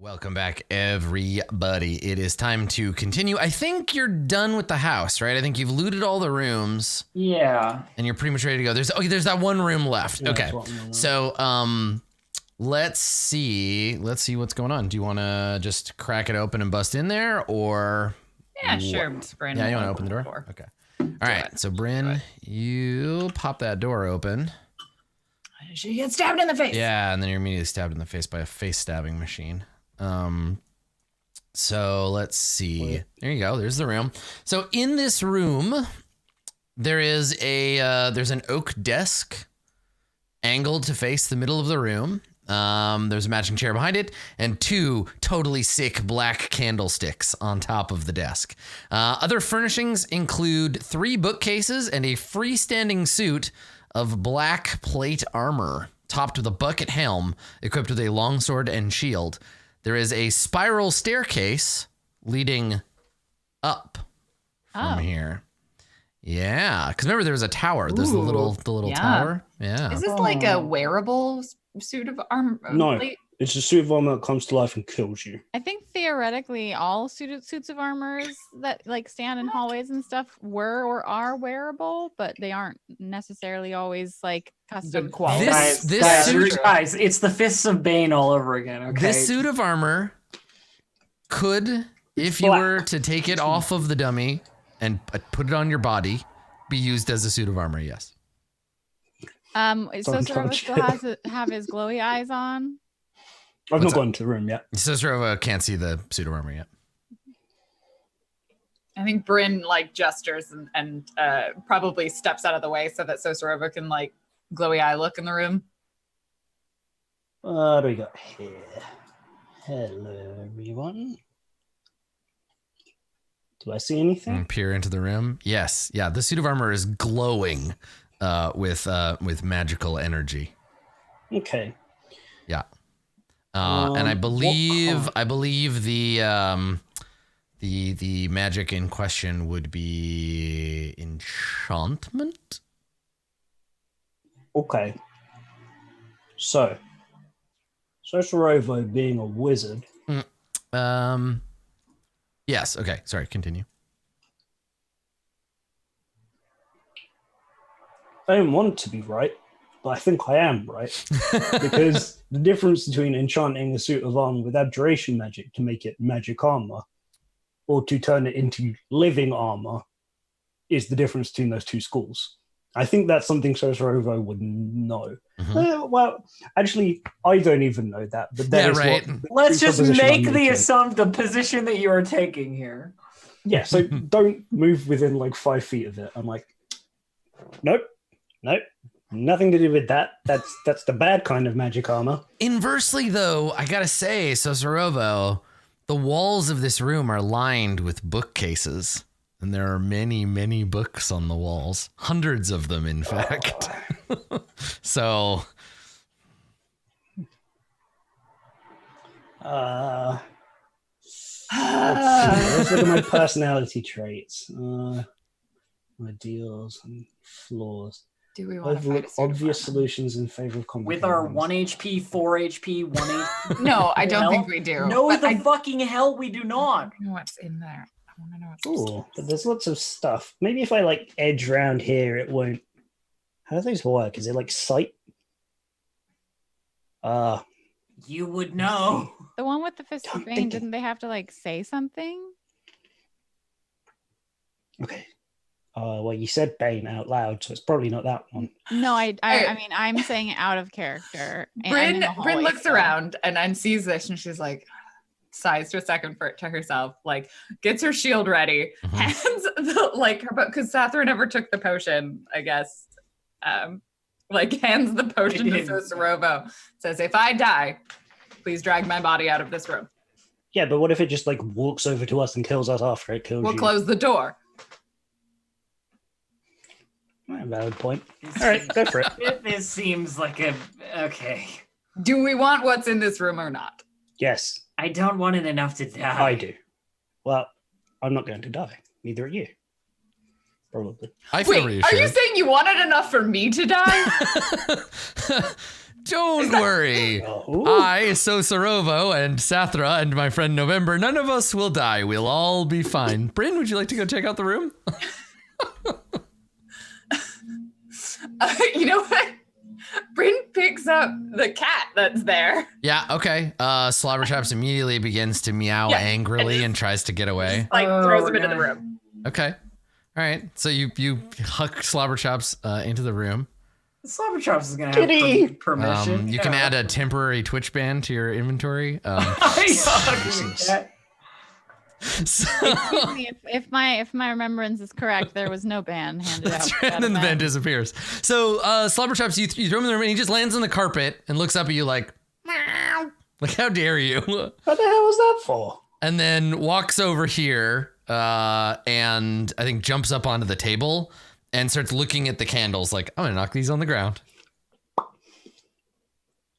Welcome back, everybody. It is time to continue. I think you're done with the house, right? I think you've looted all the rooms. Yeah. And you're pretty much ready to go. There's that one room left. Yeah, okay. So, let's see what's going on. Do you want to just crack it open and bust in there, or? Yeah, sure. Bryn, yeah, you want to open the door? Okay. All right. So, Bryn, you pop that door open. She gets stabbed in the face. Yeah, and then you're immediately stabbed in the face by a face stabbing machine. So let's see. There you go. There's the room. So in this room, there is there's an oak desk angled to face the middle of the room. There's a matching chair behind it and two totally sick black candlesticks on top of the desk. Other furnishings include 3 bookcases and a freestanding suit of black plate armor topped with a bucket helm equipped with a longsword and shield. There is a spiral staircase leading up from here. Yeah, because remember there was a tower. There's the little tower. Yeah. Is this like a wearable suit of armor? No, it's a suit of armor that comes to life and kills you. I think theoretically all suits of armors that like stand in hallways and stuff were or are wearable, but they aren't necessarily always like custom quality. Guys, it's the Fists of Bane all over again. Okay. This suit of armor could, if you were to take it off of the dummy and put it on your body, be used as a suit of armor. Yes. So Sorova still has to have his glowy eyes on. I've not gone to the room yet. Sorova can't see the suit of armor yet. I think Bryn like gestures and probably steps out of the way so that Sorova can like glowy eye look in the room. What do we got here? Hello, everyone. Do I see anything? And peer into the room. Yes. Yeah. The suit of armor is glowing with magical energy. Okay. Yeah. And I believe the magic in question would be enchantment. Okay. So Sorova being a wizard. Yes. Okay. Sorry. Continue. I don't want to be right, but I think I am right. Because the difference between enchanting a suit of armor with abjuration magic to make it magic armor or to turn it into living armor is the difference between those two schools. I think that's something Sorova would know. Mm-hmm. Well, actually, I don't even know that. But that is right. Let's just make the position that you are taking here. Yeah, so don't move within like 5 feet of it. I'm like, nope, nothing to do with that. That's the bad kind of magic armor. Inversely, though, I gotta say, Sorova, the walls of this room are lined with bookcases. And there are many, many books on the walls. Hundreds of them, in fact. So. Let's look at my personality traits. Ideals and flaws. Do we want to Overlook obvious solutions in favor of complicated with our ones. 1 HP, 4 HP, 1 HP? No, I don't think we do. No, the fucking hell we do not. I know what's in there. I want to know what's Ooh, but there's lots of stuff. Maybe if I like edge around here, it won't. How do those work? Is it like sight? You would know. The one with the Fist of Bane, didn't they have to like say something? Okay. Well, you said Bane out loud, so it's probably not that one. No, I mean, I'm saying it out of character. Bryn looks around and sees this and she's like, sighs to a second to herself, like gets her shield ready, hands her book, because Sathra never took the potion, I guess. Hands the potion to Sorova, says, if I die, please drag my body out of this room. Yeah, but what if it just like walks over to us and kills us after it kills you? We'll close the door. Valid point. All right, go for it. This seems like okay. Do we want what's in this room or not? Yes. I don't want it enough to die. I do. Well, I'm not going to die. Neither are you. Probably. I feel Wait, are you saying you want it enough for me to die? Don't worry. Oh. I, Sosorovo, and Sathra, and my friend November, none of us will die. We'll all be fine. Bryn, would you like to go check out the room? You know what? Bryn picks up the cat that's there. Yeah, okay. Slobberchops immediately begins to meow angrily and tries to get away. Like throws him into the room. Okay. All right. So you huck Slobberchops into the room. Slobberchops is gonna have permission. You can add a temporary Twitch ban to your inventory. So, Excuse me, if my remembrance is correct, there was no ban handed out. and then the ban disappears. So Slobberchops, you throw him in the room and he just lands on the carpet and looks up at you like, meow. Like, how dare you? What the hell was that for? And then walks over here and I think jumps up onto the table and starts looking at the candles like, I'm gonna knock these on the ground.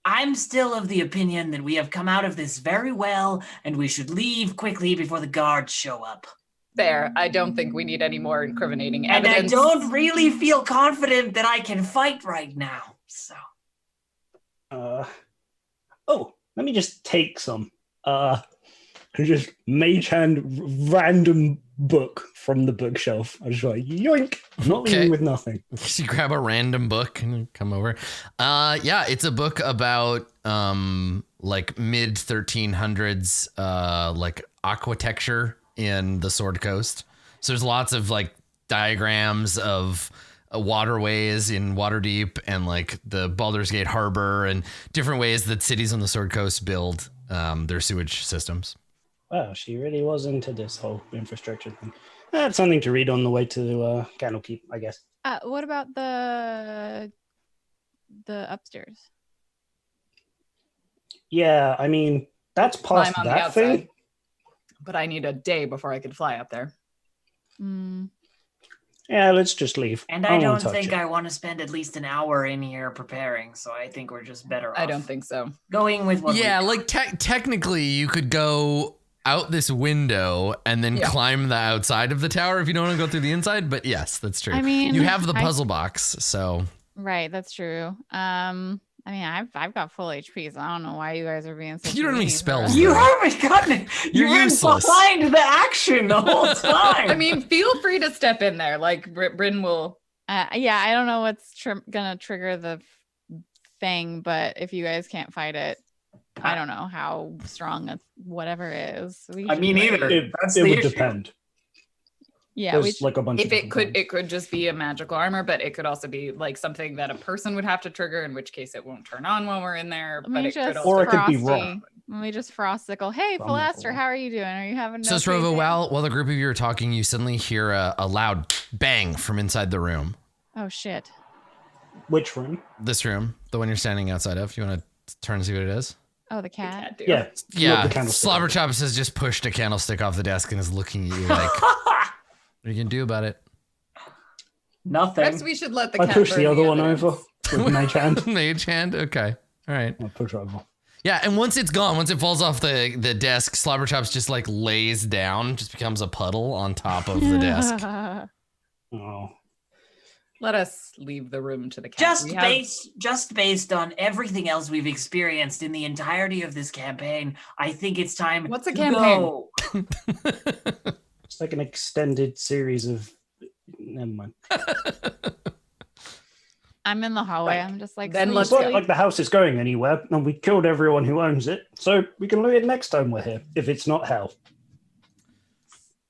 I'm still of the opinion that we have come out of this very well, and we should leave quickly before the guards show up. There. I don't think we need any more incriminating And evidence. I don't really feel confident that I can fight right now. So Let me just take some. Just mage hand random book from the bookshelf. I just like yoink. I'm not leaving with nothing. You grab a random book and come over. Yeah, it's a book about like mid 1300s like aquitecture in the Sword Coast. So there's lots of like diagrams of waterways in Waterdeep and like the Aldersgate harbor and different ways that cities on the Sword Coast build their sewage systems. Wow, she really was into this whole infrastructure thing. That's something to read on the way to Candlekeep, I guess. What about the upstairs? Yeah, I mean, that's past Climb on the that outside. thing. But I need a day before I could fly up there. Yeah, let's just leave. And I wanna don't touch think it. I want to spend at least an hour in here preparing, so I think we're just better off. I don't think so. Going with what Yeah, we like technically you could go out this window and then climb the outside of the tower if you don't want to go through the inside. But yes, that's true. I mean, you have the puzzle box, so Right, that's true. I mean, I've got full HP, so I don't know why you guys are being so. You don't have any mean, spells, but- You haven't gotten it. You're You've been useless. behind the action the whole time. I mean, feel free to step in there. Like Bryn will. Yeah, I don't know what's gonna trigger the thing, but if you guys can't fight it, I don't know how strong whatever is. I mean, either. It That's would the issue. depend. Yeah, There's like a bunch of If it different ones. could just be a magical armor, but it could also be like something that a person would have to trigger, in which case it won't turn on when we're in there. Let But me it could just also Or it could be Frosty. wrong. Let me just frosticle. Hey, From Philaster, the how are you doing? Are you having no So Strovo, crazy- while the group of you are talking, you suddenly hear a loud bang from inside the room. Oh shit. Which room? This room, the one you're standing outside of. You want to turn and see what it is? Oh, the cat. Can't do. Yeah. Yeah, the candlestick. Slobberchops has just pushed a candlestick off the desk and is looking at you like, what are you gonna do about it? Nothing. Perhaps we should let the I cat push burn the other one evidence. over with mage hand. Mage hand? Okay. All right. I'll push over. Yeah, and once it's gone, once it falls off the desk, Slobberchops just like lays down, just becomes a puddle on top of the desk. Oh. Let us leave the room to the cat. Just based on everything else we've experienced in the entirety of this campaign, I think it's time. What's a to campaign? go. It's like an extended series of. Never mind. I'm in the hallway. I'm just like, Then sleep, let's It's go. not like the house is going anywhere, and we killed everyone who owns it, so we can loot it next time we're here, if it's not hell.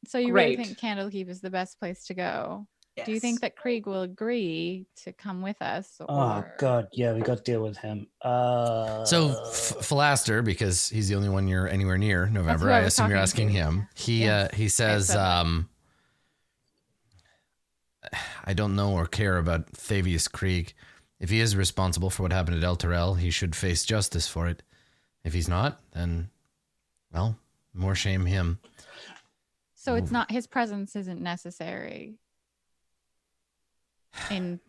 So you really Great. think Candlekeep is the best place to go? Yes. Do you think that Krieg will agree to come with us? Or... Oh god, yeah, we got to deal with him. So Philaster, because he's the only one you're anywhere near, November, who I I was assume you're talking asking to. him. He Yes. he says, said that. I don't know or care about Thavius Krieg. If he is responsible for what happened at El Terrell, he should face justice for it. If he's not, then, well, more shame him. So it's not his presence isn't necessary in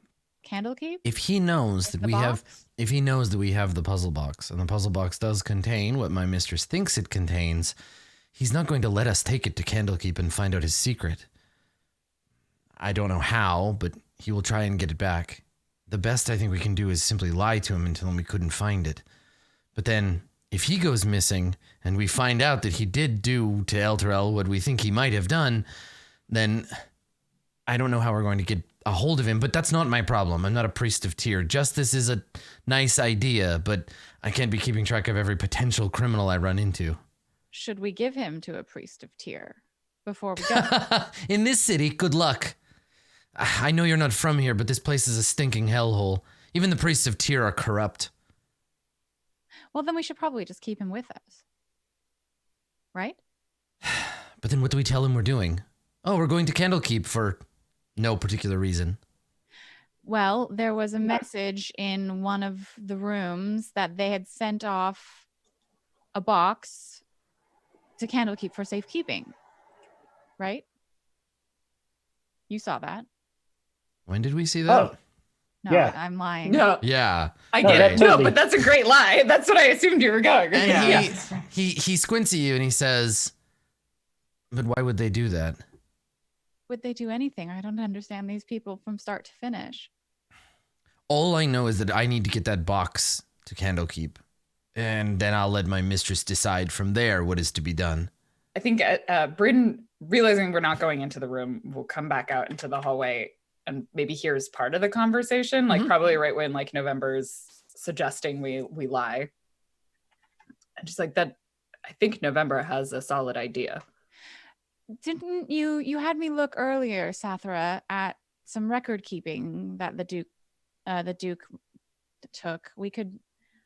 Candlekeep? If he knows that The we have, box? if he knows that we have the puzzle box, and the puzzle box does contain what my mistress thinks it contains, he's not going to let us take it to Candlekeep and find out his secret. I don't know how, but he will try and get it back. the best I think we can do is simply lie to him and tell him we couldn't find it. But then, if he goes missing, and we find out that he did do to Elturel what we think he might have done, then I don't know how we're going to get a hold of him, but that's not my problem. I'm not a priest of Tyr. Justice is a nice idea, but I can't be keeping track of every potential criminal I run into. Should we give him to a priest of Tyr before we go? In this city, good luck. I know you're not from here, but this place is a stinking hellhole. Even the priests of Tyr are corrupt. Well, then we should probably just keep him with us. Right? But then what do we tell him we're doing? Oh, we're going to Candlekeep for no particular reason. Well, there was a message in one of the rooms that they had sent off a box to Candlekeep for safekeeping. Right? You saw that. When did we see that? Oh, No, Yeah. I'm lying. No, Yeah. I No, get that it. No, totally- but that's a great lie. That's what I assumed you were going. And Yeah. he squints at you and he says, but why would they do that? Would they do anything? I don't understand these people from start to finish. All I know is that I need to get that box to Candlekeep. And then I'll let my mistress decide from there what is to be done. I think Bryn, realizing we're not going into the room, will come back out into the hallway and maybe hears part of the conversation, like Mhm. probably right when like November's suggesting we lie. And just like that, I think November has a solid idea. Didn't you had me look earlier, Sathra, at some record keeping that the Duke took. We could,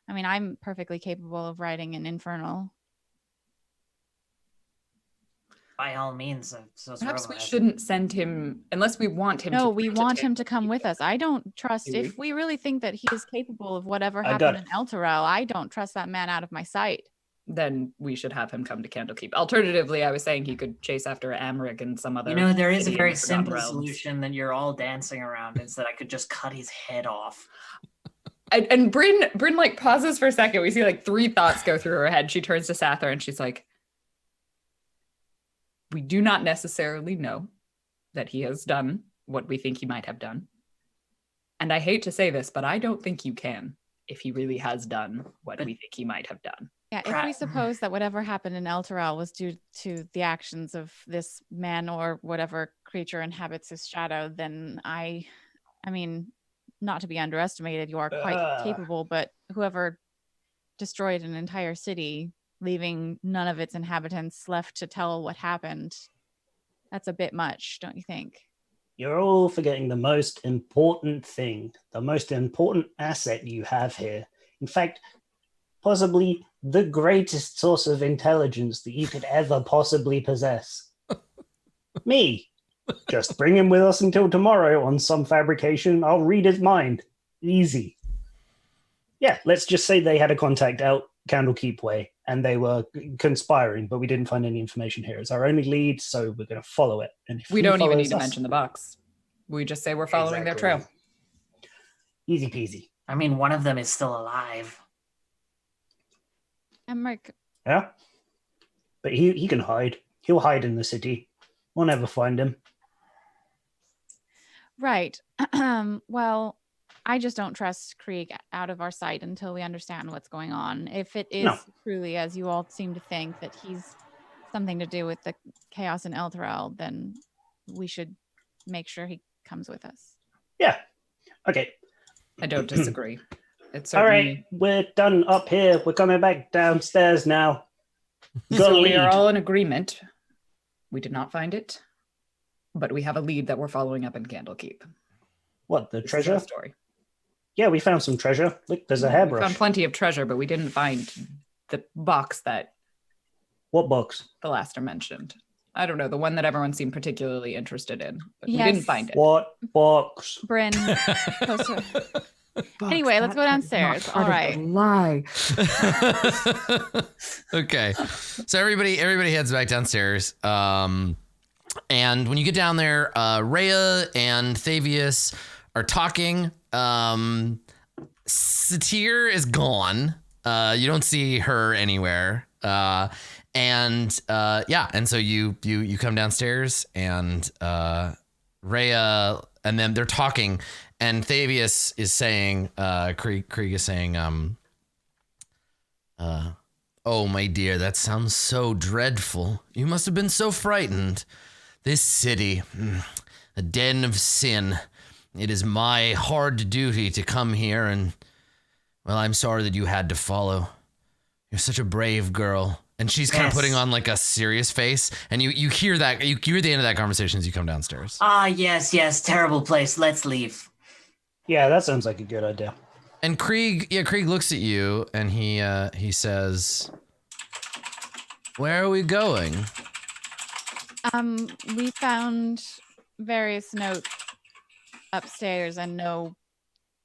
I mean, I'm perfectly capable of writing an infernal. By all means, Perhaps we shouldn't send him unless we want him. No, to we want him to come with us. I don't trust, Do we? if we really think that he is capable of whatever I happened got in Elturel, I don't trust that man out of my sight. Then we should have him come to Candlekeep. Alternatively, I was saying he could chase after Amric and some other. You know, there is a city in very the Forgotten simple Realms. solution that you're all dancing around. Is that I could just cut his head off. And Bryn like pauses for a second. We see like 3 thoughts go through her head. She turns to Sathar and she's like, we do not necessarily know that he has done what we think he might have done. And I hate to say this, but I don't think you can if he really has done what we think he might have done. Yeah, if we suppose that whatever happened in Elturel was due to the actions of this man or whatever creature inhabits his shadow, then I mean, not to be underestimated, you are quite capable, but whoever destroyed an entire city, leaving none of its inhabitants left to tell what happened, that's a bit much, don't you think? You're all forgetting the most important thing, the most important asset you have here. In fact, possibly the greatest source of intelligence that you could ever possibly possess. Me. Just bring him with us until tomorrow on some fabrication. I'll read his mind. Easy. Yeah, let's just say they had a contact out Candlekeep way and they were conspiring, but we didn't find any information here. It's our only lead, so we're going to follow it. And if We he don't even follows need to us- mention the box. We just say we're following their trail. Easy peasy. I mean, one of them is still alive. Emmerich, Yeah? But he can hide. He'll hide in the city. We'll never find him. right. Well, I just don't trust Krieg out of our sight until we understand what's going on. If it is No. truly, as you all seem to think, that he's something to do with the chaos in Elturel, then we should make sure he comes with us. Yeah. Okay. I don't disagree. It's All certainly. right. We're done up here. We're coming back downstairs now. Got a So we are lead. all in agreement. We did not find it, but we have a lead that we're following up in Candlekeep. What, the This is our treasure? story. Yeah, we found some treasure. Look, there's a We hairbrush. found plenty of treasure, but we didn't find the box that What box? the Laster mentioned. I don't know, the one that everyone seemed particularly interested in, but we Yes. didn't find it. What box? Bryn, closer. Anyway, let's go downstairs. All right. Lie. Okay, so everybody heads back downstairs. And when you get down there, Rhea and Thavius are talking. Satyr is gone. You don't see her anywhere. And so you come downstairs and Rhea and them, they're talking, And Thavius is saying, Krieg is saying, oh, my dear, that sounds so dreadful. You must have been so frightened. This city, a den of sin. It is my hard duty to come here, and, well, I'm sorry that you had to follow. You're such a brave girl. And she's kind of putting on like a serious face, and you hear that, you hear the end of that conversation as you come downstairs. Yes, terrible place. Let's leave. Yeah, that sounds like a good idea. And Krieg looks at you, and he says, "Where are we going?" We found various notes upstairs and no,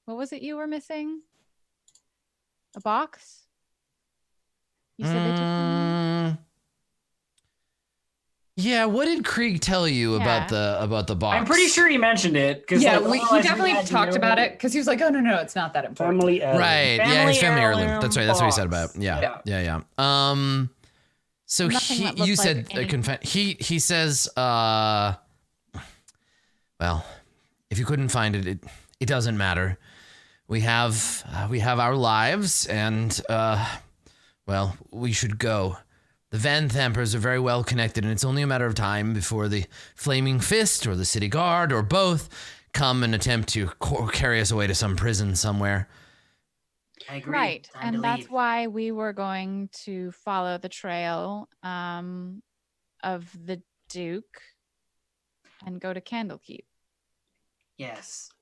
what was it you were missing? A box? You said they took them? Yeah, what did Krieg tell you about the box? I'm pretty sure he mentioned it. Yeah, he definitely talked about it because he was like, "Oh no, it's not that important." Family heirloom. Right? Yeah, his family heirloom. That's right. That's what he said about it. Yeah. So you said he says, well, if you couldn't find it, it doesn't matter. We have our lives, and well, we should go. The Van Thampers are very well connected, and it's only a matter of time before the Flaming Fist or the City Guard or both come and attempt to carry us away to some prison somewhere. I agree. Right, Time and to that's leave. why we were going to follow the trail of the Duke and go to Candlekeep. Yes.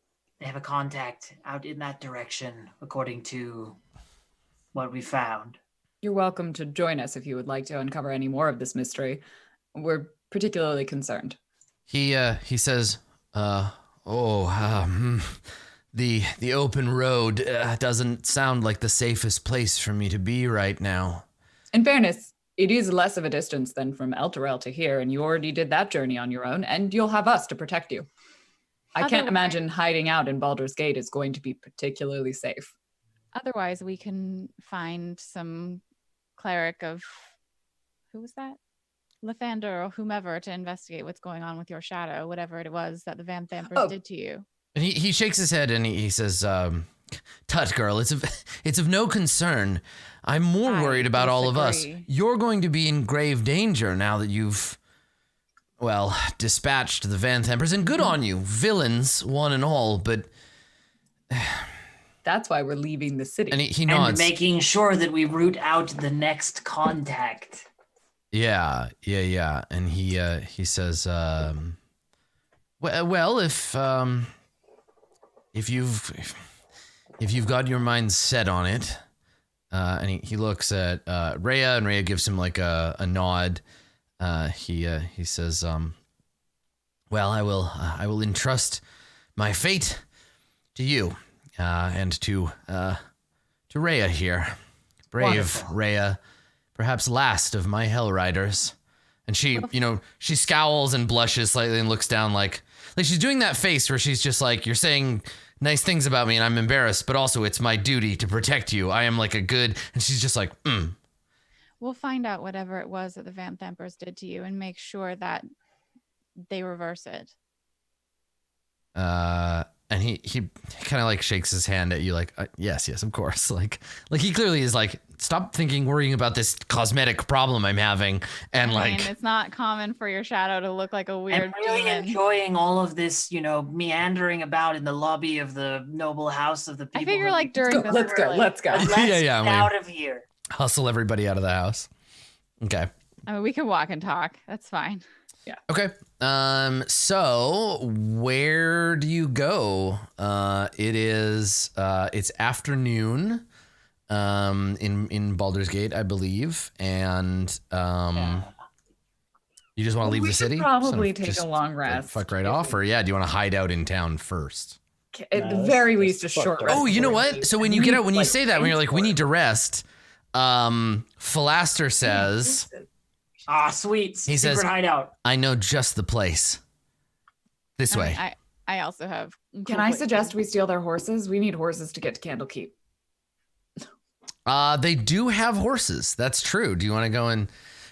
They have a contact out in that direction, according to what we found. You're welcome to join us if you would like to uncover any more of this mystery. We're particularly concerned. He says, the open road doesn't sound like the safest place for me to be right now. In fairness, it is less of a distance than from Elturel to here, and you already did that journey on your own, and you'll have us to protect you. I can't imagine hiding out in Baldur's Gate is going to be particularly safe. Otherwise, we can find some cleric of, who was that? Lathander or whomever, to investigate what's going on with your shadow, whatever it was that the Van Thampers did to you. And he shakes his head and he says, "Tut, girl, it's of no concern. I'm more worried about all of us. You're going to be in grave danger now that you've, well, dispatched the Van Thampers, and good on you, villains, one and all, but..." That's why we're leaving the city. And he nods. And making sure that we root out the next contact. Yeah. And he says, well, if you've got your mind set on it, and he looks at Rhea, and Rhea gives him like a nod. He says, well, I will entrust my fate to you. And to Rhea here. Brave Wonderful. Rhea, perhaps last of my Hell Riders. And she, she scowls and blushes slightly and looks down like she's doing that face where she's just like, you're saying nice things about me and I'm embarrassed, but also it's my duty to protect you. I am like a good, and she's just like, We'll find out whatever it was that the Van Thampers did to you and make sure that they reverse it. And he kind of like shakes his hand at you like, yes, of course. Like he clearly is like, stop worrying about this cosmetic problem I'm having. And I mean, like, it's not common for your shadow to look like a weird I'm really demon. enjoying all of this, meandering about in the lobby of the noble house of the people. I figure like during this. Let's go. Let's Yeah, get I'm out of here. hustle everybody out of the house. Okay. I mean, we can walk and talk. That's fine. Okay. So where do you go? It's afternoon, in Baldur's Gate, I believe. And, you just want to leave the city? Probably take a long rest. Fuck right off. Or do you want to hide out in town first? At the very least, a short rest. Oh, you know what? So when you get out, when you say that, when you're like, we need to rest, Philaster says, Sweet. He says, Secret hideout. I know just the place. This way. I also have. Can I suggest we steal their horses? We need horses to get to Candlekeep. They do have horses. That's true. Do you want to go and...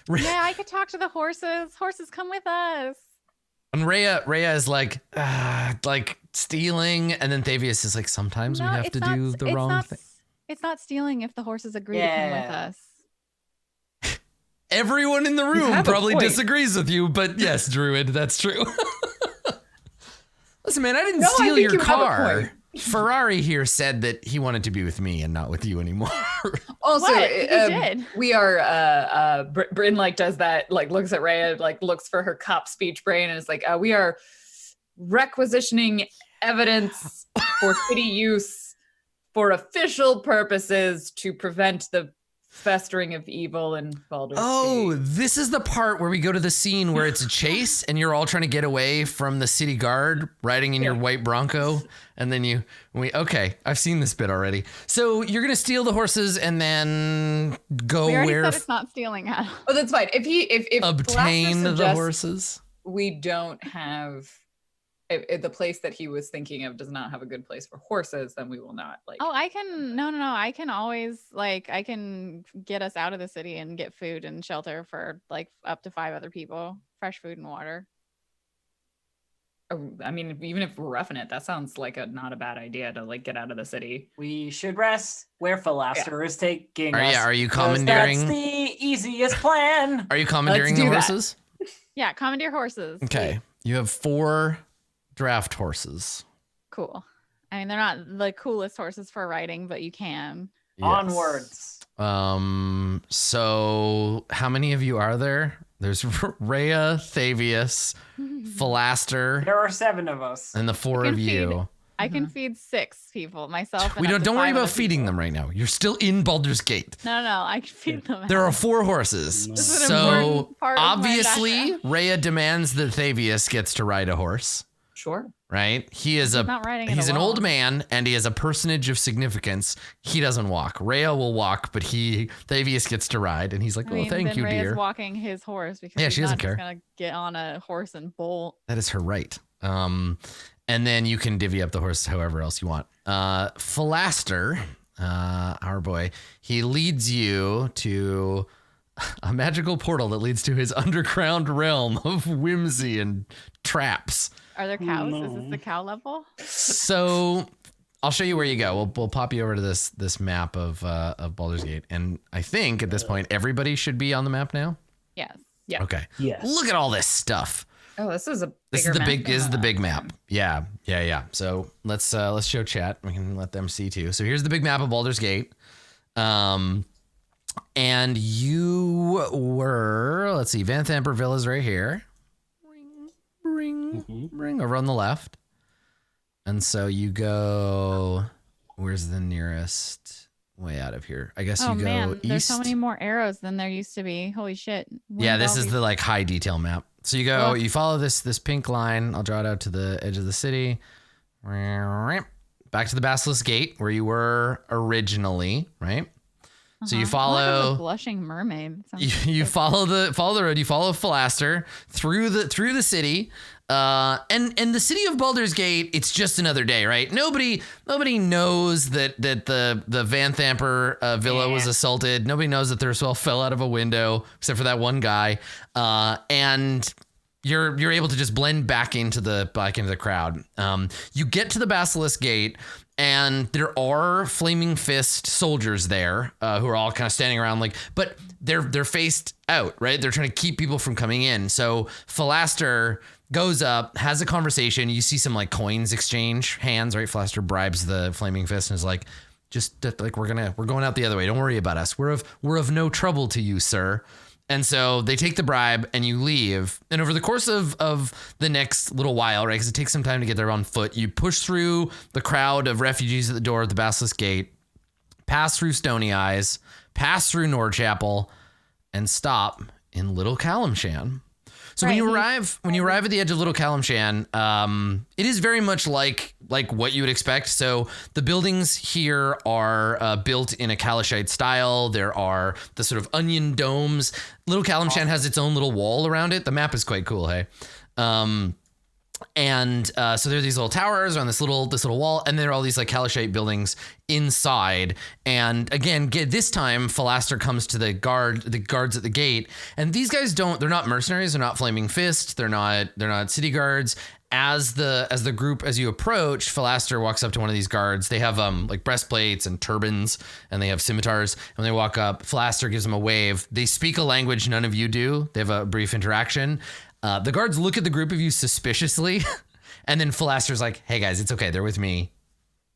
Yeah, I could talk to the horses. Horses, come with us. And Rhea is like stealing, and then Thavius is like, sometimes we have to do the wrong thing. It's not stealing if the horses agree to come with us. Everyone in the room probably disagrees with you, but yes, Druid, that's true. Listen, man, I didn't steal your car. Ferrari here said that he wanted to be with me and not with you anymore. Also, He did. we are Bryn like does that, like looks at Rhea, like looks for her cop speech brain, and is like, we are requisitioning evidence for city use for official purposes to prevent the festering of evil in Baldur. Oh, this is the part where we go to the scene where it's a chase and you're all trying to get away from the city guard riding in your white Bronco. And then okay, I've seen this bit already. So you're going to steal the horses and then go We already where? said it's not stealing, Adam. Oh, that's fine. If Obtain Blaster the horses. we don't have, if the place that he was thinking of does not have a good place for horses, then we will not like. Oh, I can always I can get us out of the city and get food and shelter for like up to 5 other people, fresh food and water. I mean, even if we're roughing it, that sounds like not a bad idea to like get out of the city. We should rest where Philaster is taking us. Are you 'cause commandeering? That's the easiest plan. Are you commandeering the horses? Yeah, commandeer horses. Okay. You have 4 draft horses. Cool. I mean, they're not the coolest horses for riding, but you can. Yes. Onwards. So how many of you are there? There's Rhea, Thavius, Philaster, There are 7 of us. and the 4 of you. I can feed 6 people, myself. We and don't worry up to 5 about other feeding people. them right now. You're still in Baldur's Gate. No, I can feed them. There are 4 horses. This is an So important part of my obviously, data. Rhea demands that Thavius gets to ride a horse. Sure. Right? He is He's not riding it he's an alone. old man and he is a personage of significance. He doesn't walk. Rhea will walk, but Thavius gets to ride, and he's like, I mean, thank then you, Rhea's dear. walking his horse because Yeah, he's she doesn't not care. just gonna get on a horse and bolt. That is her right. And then you can divvy up the horse however else you want. Philaster, our boy, he leads you to a magical portal that leads to his underground realm of whimsy and traps. Are there cows? no. Is this the cow level? So I'll show you where you go. We'll pop you over to this map of Baldur's Gate, and I think at this point everybody should be on the map now. Yes. Yeah. Okay. Yes. Look at all this stuff. Oh, this is a This is bigger the map big than is the last big time. map. Yeah. So let's show chat. We can let them see too. So here's the big map of Baldur's Gate. And you were, let's see, Van Thamper Villa's right here. Ring over on the left. And so you go, where's the nearest way out of here? I guess Oh you go man, east. there's so many more arrows than there used to be. Holy shit. Yeah, this is the like high detail map. So you go, Ugh. you follow this pink line. I'll draw it out to the edge of the city. Back to the Basilisk Gate where you were originally, right? So you follow blushing mermaid. Sounds you follow the road. You follow Philaster through the city, and the city of Baldur's Gate. It's just another day, right? Nobody knows that the Van Thamper villa was assaulted. Nobody knows that Thurswell fell out of a window, except for that one guy. And you're able to just blend back into the crowd. You get to the Basilisk Gate. And there are Flaming Fist soldiers there who are all kind of standing around, but they're faced out, right? They're trying to keep people from coming in. So Philaster goes up, has a conversation. You see some coins exchange hands, right? Philaster bribes the Flaming Fist and is like, we're going out the other way. Don't worry about us. We're of no trouble to you, sir. And so they take the bribe and you leave. And over the course of the next little while, right, because it takes some time to get there on foot, you push through the crowd of refugees at the door of the Basilisk Gate, pass through Stony Eyes, pass through Nordchapel, and stop in Little Calimshan. So when you arrive at the edge of Little Calimshan, it is very much like what you would expect. So the buildings here are built in a Kalashite style. There are the sort of onion domes. Little Calimshan has its own little wall around it. The map is quite cool, hey? And so there are these little towers on this little wall, and there are all these like caliche buildings inside. And again, this time Philaster comes to the guards at the gate, and these guys they're not mercenaries, they're not Flaming Fist, they're not city guards. As you approach, Philaster walks up to one of these guards. They have like breastplates and turbans, and they have scimitars. And when they walk up, Philaster gives them a wave. They speak a language none of you do. They have a brief interaction. The guards look at the group of you suspiciously, and then Philaster's like, "Hey guys, it's okay. They're with me.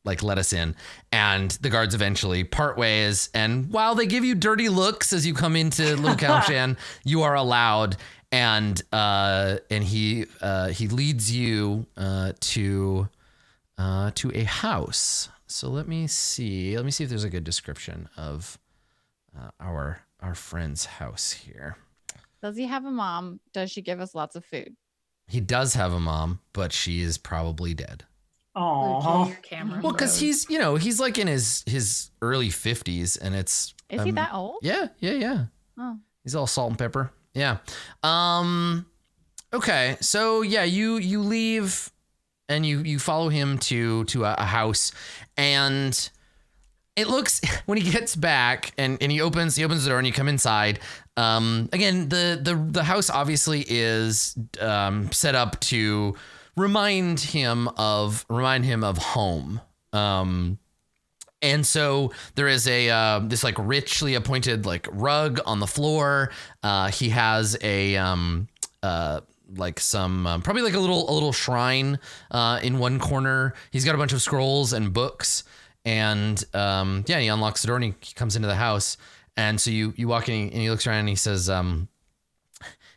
Like, let us in." And the guards eventually part ways. And while they give you dirty looks as you come into Little Cowshan, you are allowed. And he leads you to a house. So let me see if there's a good description of our friend's house here. Does he have a mom? Does she give us lots of food? He does have a mom, but she is probably dead. Oh, Camera. Well, because he's like in his early 50s, and it's Is he that old? Yeah. Oh. He's all salt and pepper. Yeah. Okay. So yeah, you leave, and you follow him to a house, and it looks, when he gets back and he opens the door and you come inside. Again, the house obviously is set up to remind him of home. And so there is this like richly appointed like rug on the floor. He has like some probably like a little shrine in one corner. He's got a bunch of scrolls and books. And he unlocks the door and he comes into the house. And so you walk in and he looks around and he says,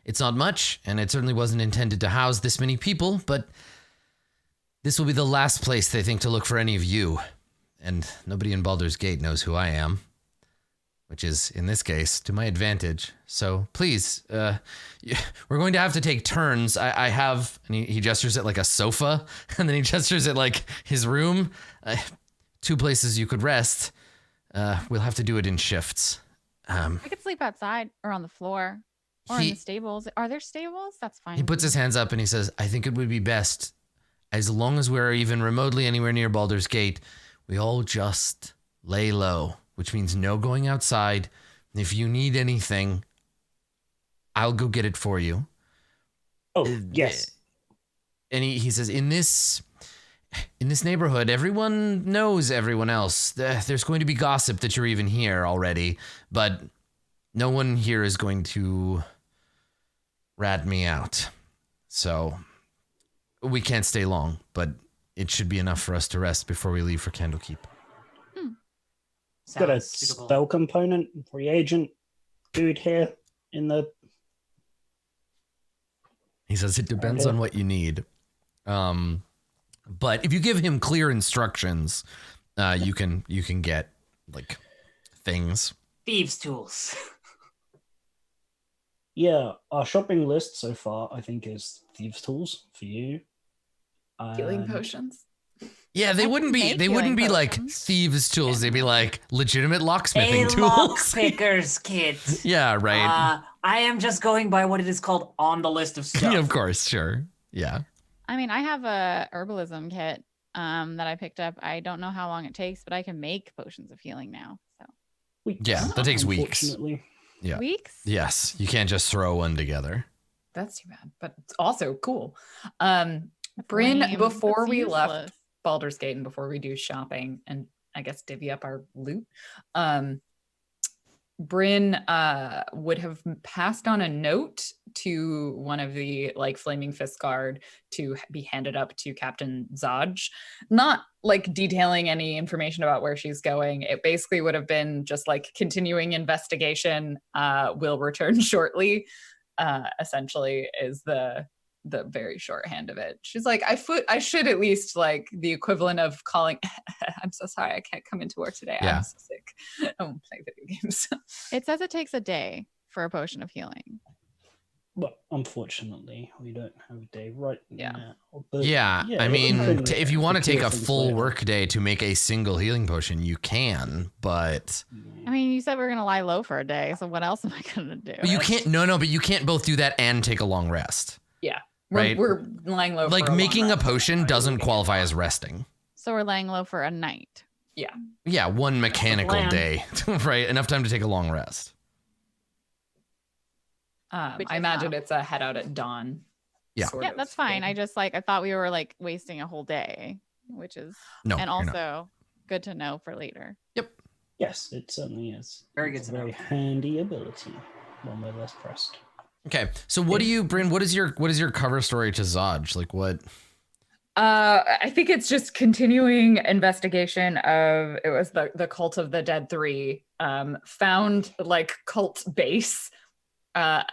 "It's not much, and it certainly wasn't intended to house this many people, but this will be the last place they think to look for any of you. And nobody in Baldur's Gate knows who I am, which is, in this case, to my advantage. So please, we're going to have to take turns. I have," and he gestures at like a sofa, and then he gestures at like his room. 2 places you could rest. We'll have to do it in shifts. I could sleep outside or on the floor or in the stables. Are there stables? That's fine. He puts his hands up and he says, "I think it would be best, as long as we're even remotely anywhere near Baldur's Gate, we all just lay low, which means no going outside. If you need anything, I'll go get it for you." Oh, yes. And he says, in this neighborhood, everyone knows everyone else. There's going to be gossip that you're even here already, but no one here is going to rat me out. So we can't stay long, but it should be enough for us to rest before we leave for Candlekeep. Got a suitable. spell component, reagent dude here in the... He says it depends on what you need. But if you give him clear instructions, you can get like things. Thieves' tools. Yeah, our shopping list so far, I think, is thieves' tools for you. Healing potions. Yeah, they I wouldn't can be. make They wouldn't be healing like potions. thieves' tools. They'd be like legitimate locksmithing A tools. lockpicker's kit. Yeah, right. I am just going by what it is called on the list of stuff. Of course, sure. Yeah. I mean, I have a herbalism kit that I picked up. I don't know how long it takes, but I can make potions of healing now. So Yeah, that takes weeks. Unfortunately. Yeah. weeks? Yes, you can't just throw one together. That's too bad, but it's also cool. Bryn, Lame. before That's we useless. left Baldur's Gate and before we do shopping and I guess divvy up our loot, Bryn would have passed on a note to one of the like Flaming Fist Guard to be handed up to Captain Zaj, not like detailing any information about where she's going. It basically would have been just like continuing investigation, will return shortly, essentially is the very shorthand of it. She's like, I should at least like the equivalent of calling, "I'm so sorry, I can't come into work today. Yeah. I'm so sick. I won't play video games." It says it takes a day for a potion of healing. But unfortunately, we don't have a day right Yeah. now. But Yeah, I it mean, can if you want to take a things full later. work day to make a single healing potion, you can, but I mean, you said we are gonna lie low for a day, so what else am I gonna do? you can't. No, but you can't both do that and take a long rest. Yeah. right? We're lying low. Like for a making long a rest. potion doesn't qualify as resting. So we're laying low for a night. Yeah, one mechanical plan. day, right? Enough time to take a long rest. Which I is imagine how- it's a head out at dawn. Yeah. sort Yeah, of that's fine. thing. I thought we were like wasting a whole day, which is No, and you're not. also good to know for later. Yes, it certainly is. Very good It's a to know. very handy ability when we're less pressed. Okay, so what do you, Bryn? What is your cover story to Zodge? Like what? I think it's just continuing investigation of it was the cult of the dead three. Found like cult base,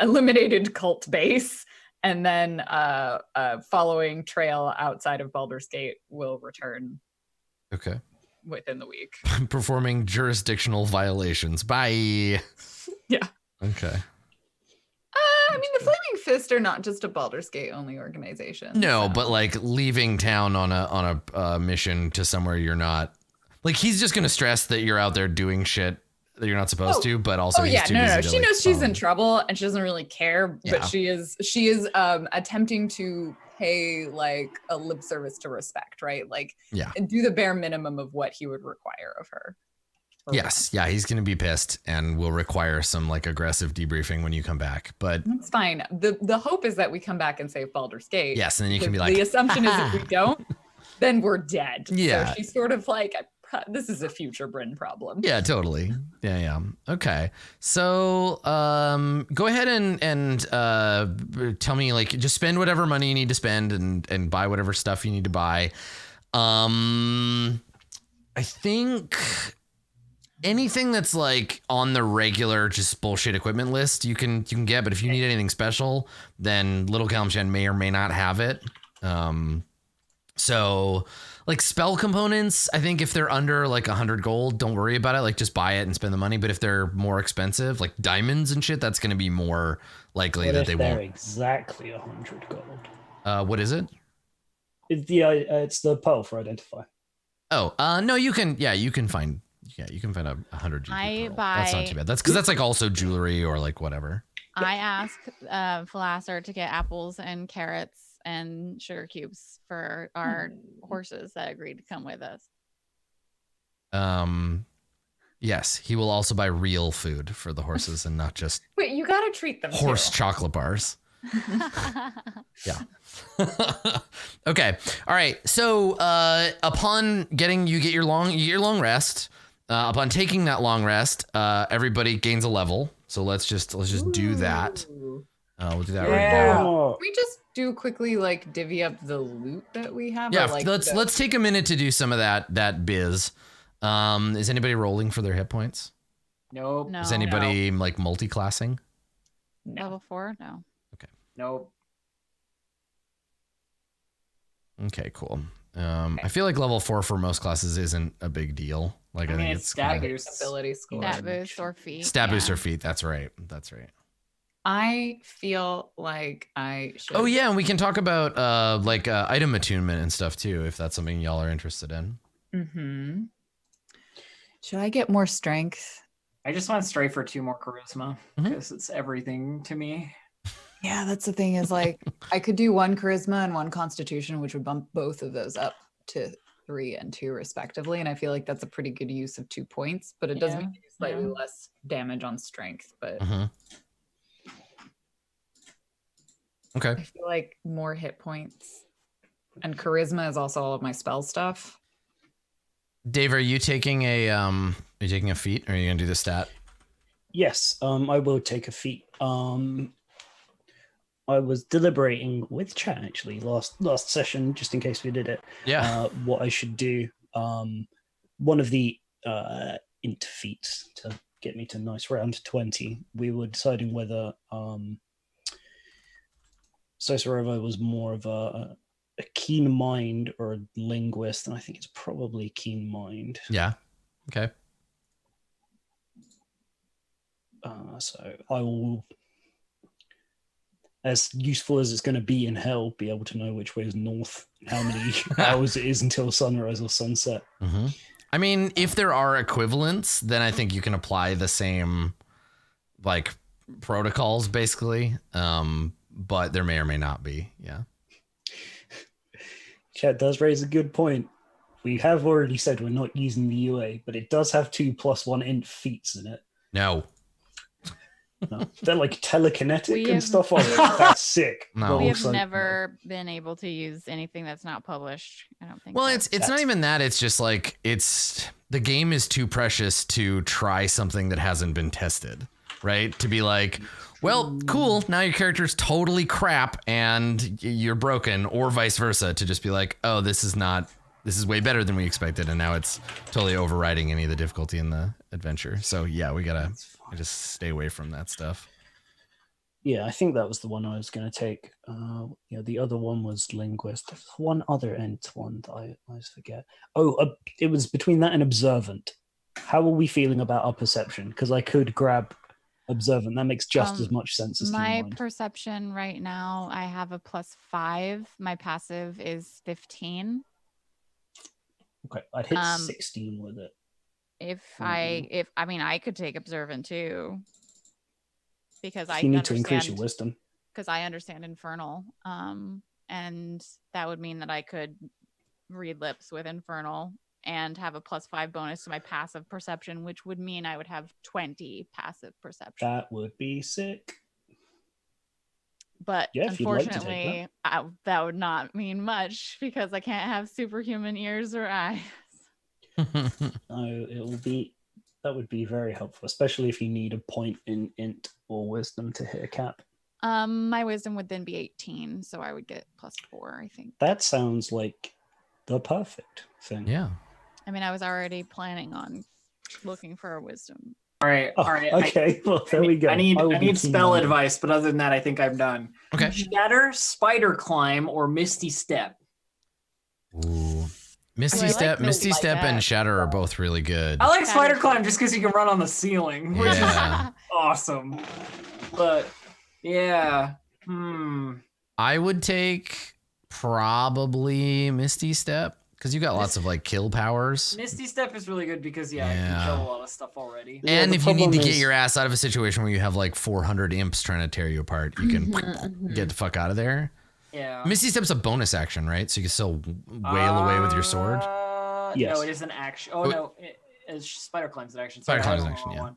eliminated cult base, and then following trail outside of Baldur's Gate will return Okay, within the week. performing jurisdictional violations. Bye. Yeah. Okay. I mean, the Flaming Fist are not just a Baldur's Gate only organization. No, so- but like leaving town on a mission to somewhere you're not. Like he's just gonna stress that you're out there doing shit that you're not supposed to, but also he's too busy to, She like, knows she's follow. in trouble and she doesn't really care, Yeah. but she is attempting to pay like a lip service to respect, right? Like Yeah. and do the bare minimum of what he would require of her. Or Yes, yeah, he's gonna be pissed and will require some like aggressive debriefing when you come back. But want. That's fine. The hope is that we come back and save Baldur's Gate. yes, and then you can The- be like, the assumption is if we don't, then we're dead. Yeah. So she's sort of like, this is a future Bryn problem. yeah, totally. Yeah. Okay. So go ahead and tell me, like, just spend whatever money you need to spend and buy whatever stuff you need to buy. I think anything that's like on the regular just bullshit equipment list you can get, but if you need anything special, then Little Kalimshan may or may not have it. So like spell components, I think if they're under like 100 gold, don't worry about it. Like just buy it and spend the money. But if they're more expensive, like diamonds and shit, that's going to be more likely What that if they they're won't. exactly 100 gold? What is it? It's the pearl for identify. Oh, no, you can find a 100 GP I pearl. That's not buy- too bad. That's because that's like also jewelry or like whatever. I asked Philasser to get apples and carrots and sugar cubes for our horses that agreed to come with us. Yes, he will also buy real food for the horses and not just Wait, you gotta treat them horse too. chocolate bars. Yeah. Okay. All right. So upon get your long rest. Upon taking that long rest, everybody gains a level. So let's just do that. Ooh. We'll do that right Yeah. now. Oh, Can we just do quickly like divvy up the loot that we have? Yeah. Or, like, Let's take a minute to do some of that biz. Is anybody rolling for their hit points? Nope. No. Is anybody like multi-classing? No. Level 4? No. Nope. Okay, cool. I feel like level 4 for most classes isn't a big deal. Like I mean, think it's it's stat kinda- boost. Ability score. Stat boost or feet. stat boost yeah. or feet. That's right. I feel like I should. Oh yeah, and we can talk about item attunement and stuff too, if that's something y'all are interested in. Mm-hmm. Should I get more strength? I just went straight for 2 more charisma Mhm. because it's everything to me. Yeah, that's the thing is like I could do 1 charisma and 1 constitution, which would bump both of those up to 3 and 2 respectively. And I feel like that's a pretty good use of 2 points, but it does Yeah, make you slightly yeah. less damage on strength. But Mhm. Okay. I feel like more hit points and charisma is also all of my spell stuff. Dave, are you taking a feat or are you gonna do the stat? yes, I will take a feat. I was deliberating with chat actually last session, just in case we did it. Yeah. What I should do. One of the int feats to get me to nice round 20. We were deciding whether Sosorova was more of a keen mind or a linguist, and I think it's probably keen mind. Yeah. Okay. So I will, as useful as it's going to be in hell, be able to know which way is north, how many hours it is until sunrise or sunset. Mm-hmm. I mean, if there are equivalents, then I think you can apply the same like protocols basically. but there may or may not be. Yeah. Chat does raise a good point. We have already said we're not using the UA, but it does have 2+1 int feats in it. No. No, they're like telekinetic We and have- stuff. Oh, that's sick. No. But We have also- never been able to use anything that's not published. I don't think. Well, so. it's not even that. It's just like the game is too precious to try something that hasn't been tested, right? To be like, well, cool. Now your character's totally crap and you're broken, or vice versa. To just be like, oh, this is way better than we expected, and now it's totally overriding any of the difficulty in the adventure. So yeah, we gotta just stay away from that stuff. Yeah, I think that was the one I was going to take. The other one was linguist. There's one other int one that I always forget. It was between that and observant. How are we feeling about our perception? Because I could grab observant. That makes just as much sense as my keen mind. perception right now. I have a +5. My passive is 15. Okay, I'd hit um, 16 with it. I could take observant too, because I You need to increase your understand, wisdom. because I understand infernal, and that would mean that I could read lips with infernal and have a +5 bonus to my passive perception, which would mean I would have 20 passive perception. That would be sick. But Yeah, if you'd like to take unfortunately, that would not mean much because I can't have superhuman ears or eyes. No, that would be very helpful, especially if you need a point in int or wisdom to hit a cap. My wisdom would then be 18, so I would get +4, I think. That sounds like the perfect thing. Yeah. I mean, I was already planning on looking for a wisdom. All right. Oh, All right. okay, well, there we go. I need will be keen spell on it. advice, but other than that, I think I'm done. Okay. Shatter, spider climb, or misty step. Ooh. Misty I like Step, those Misty like Step, that. and Shatter are both really good. I like spider Shatter. climb just because you can run on the ceiling, which is Yeah. awesome. But yeah, I would take probably Misty Step because you got lots of like kill powers. misty step is really good because I Yeah. can kill a lot of stuff already. Yeah, And the if you need to problem get is- your ass out of a situation where you have like 400 imps trying to tear you apart, you can get the fuck out of there. Yeah. Misty Step's a bonus action, right? So you can still wail away with your sword. Yes. No, it is an action. Oh no, it's spider climb's an action. Spider Sorry, climb's I an have the action, wrong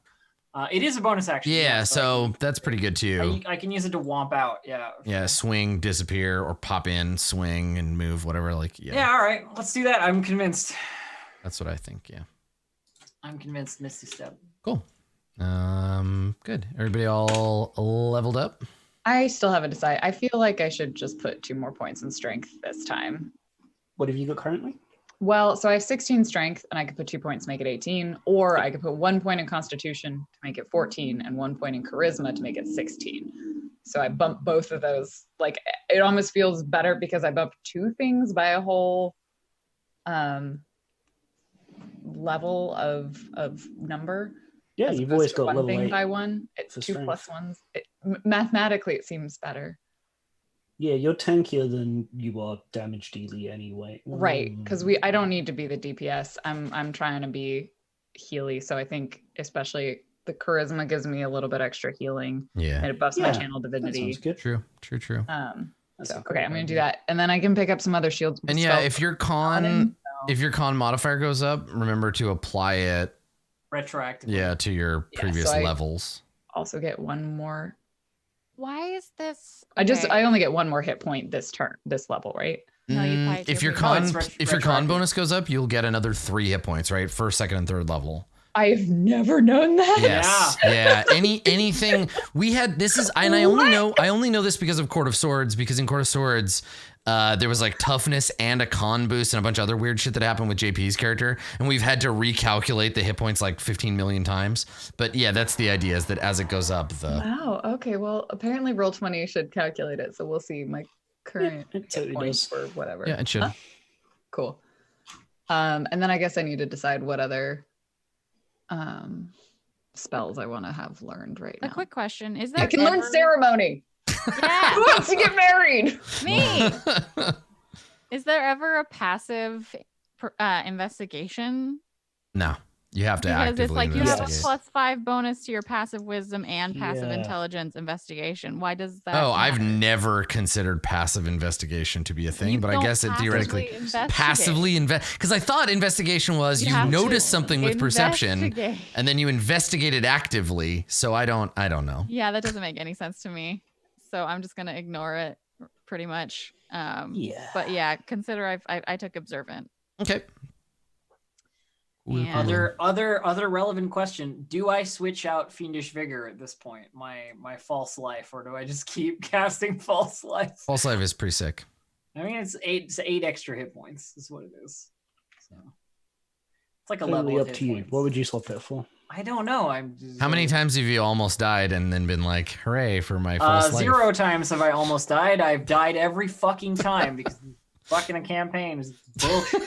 one. It is a bonus action. Yeah, so so that's pretty good too. I can use it to womp out. Yeah. Yeah, swing, disappear, or pop in, swing, and move, whatever. Like, yeah, Yeah. All right. Let's do that. I'm convinced. that's what I think. Yeah, I'm convinced. Misty step. cool. Good. Everybody all leveled up. I still haven't decided. I feel like I should just put 2 more points in strength this time. What have you got currently? Well, so I have 16 strength and I could put 2 points to make it 18, or I could put 1 point in constitution to make it 14 and 1 point in charisma to make it 16. So I bumped both of those. Like, it almost feels better because I bumped 2 things by a whole level of number. Yeah, as you've opposed always to got one level thing 8. by one. It's for 2 strength. plus ones. Mathematically, it seems better. Yeah, you're tankier than you are damage dealy anyway. Right, because I don't need to be the DPS. I'm trying to be healy, so I think especially the charisma gives me a little bit extra healing, Yeah, and it buffs my Yeah, channel That divinity. sounds good. true. That's So a great okay, I'm gonna do idea. that, and then I can pick up some other shields. And yeah, if your con so- modifier goes up, remember to apply it. Retroactively. Yeah, to your Yeah, previous so I- levels. also get 1 more. Why is this? I only get 1 more hit point this level, right? No, you probably If do your because- con it's if your con retroactive. bonus goes up, you'll get another 3 hit points, right? First, second, and third level. I've never known that. Yes. Yeah. Anything we had. This is, and I only know this because of Court of Swords. Because in Court of Swords, there was like toughness and a con boost and a bunch of other weird shit that happened with JP's character, and we've had to recalculate the hit points like 15 million times. But yeah, that's the idea, is that as it goes up, the Wow. Okay. Well, apparently Roll20 should calculate it, so we'll see my current it hit totally points does. or whatever. yeah, it should. Huh? Cool. And then I guess I need to decide what other spells I want to have learned right A now. quick question: Is there I can learn ever- ceremony. Yeah, Who wants to get married? me. Is there ever a passive investigation? No. You have to Because actively it's like you have a investigate. +5 bonus to your passive wisdom and passive Yeah. intelligence investigation. Why does that? Oh, I've matter? never considered passive investigation to be a thing, You but I don't guess it theoretically passively investigate. because I thought investigation was you have to notice something with perception investigate. and then you investigate it actively. So I don't know. Yeah, that doesn't make any sense to me. So I'm just gonna ignore it pretty much. Yeah. But yeah, consider I took observant. Okay. And Other relevant question: do I switch out fiendish vigor at this point, my false life, or do I just keep casting false life? False life is pretty sick. I mean, it's eight extra hit points is what it is. So it's like a Totally level up of to hit you. points. What would you swap it for? I don't know. I'm just, How many times have you almost died and then been like, hooray for my false life? 0 times have I almost died. I've died every fucking time because fucking a campaign is bullshit.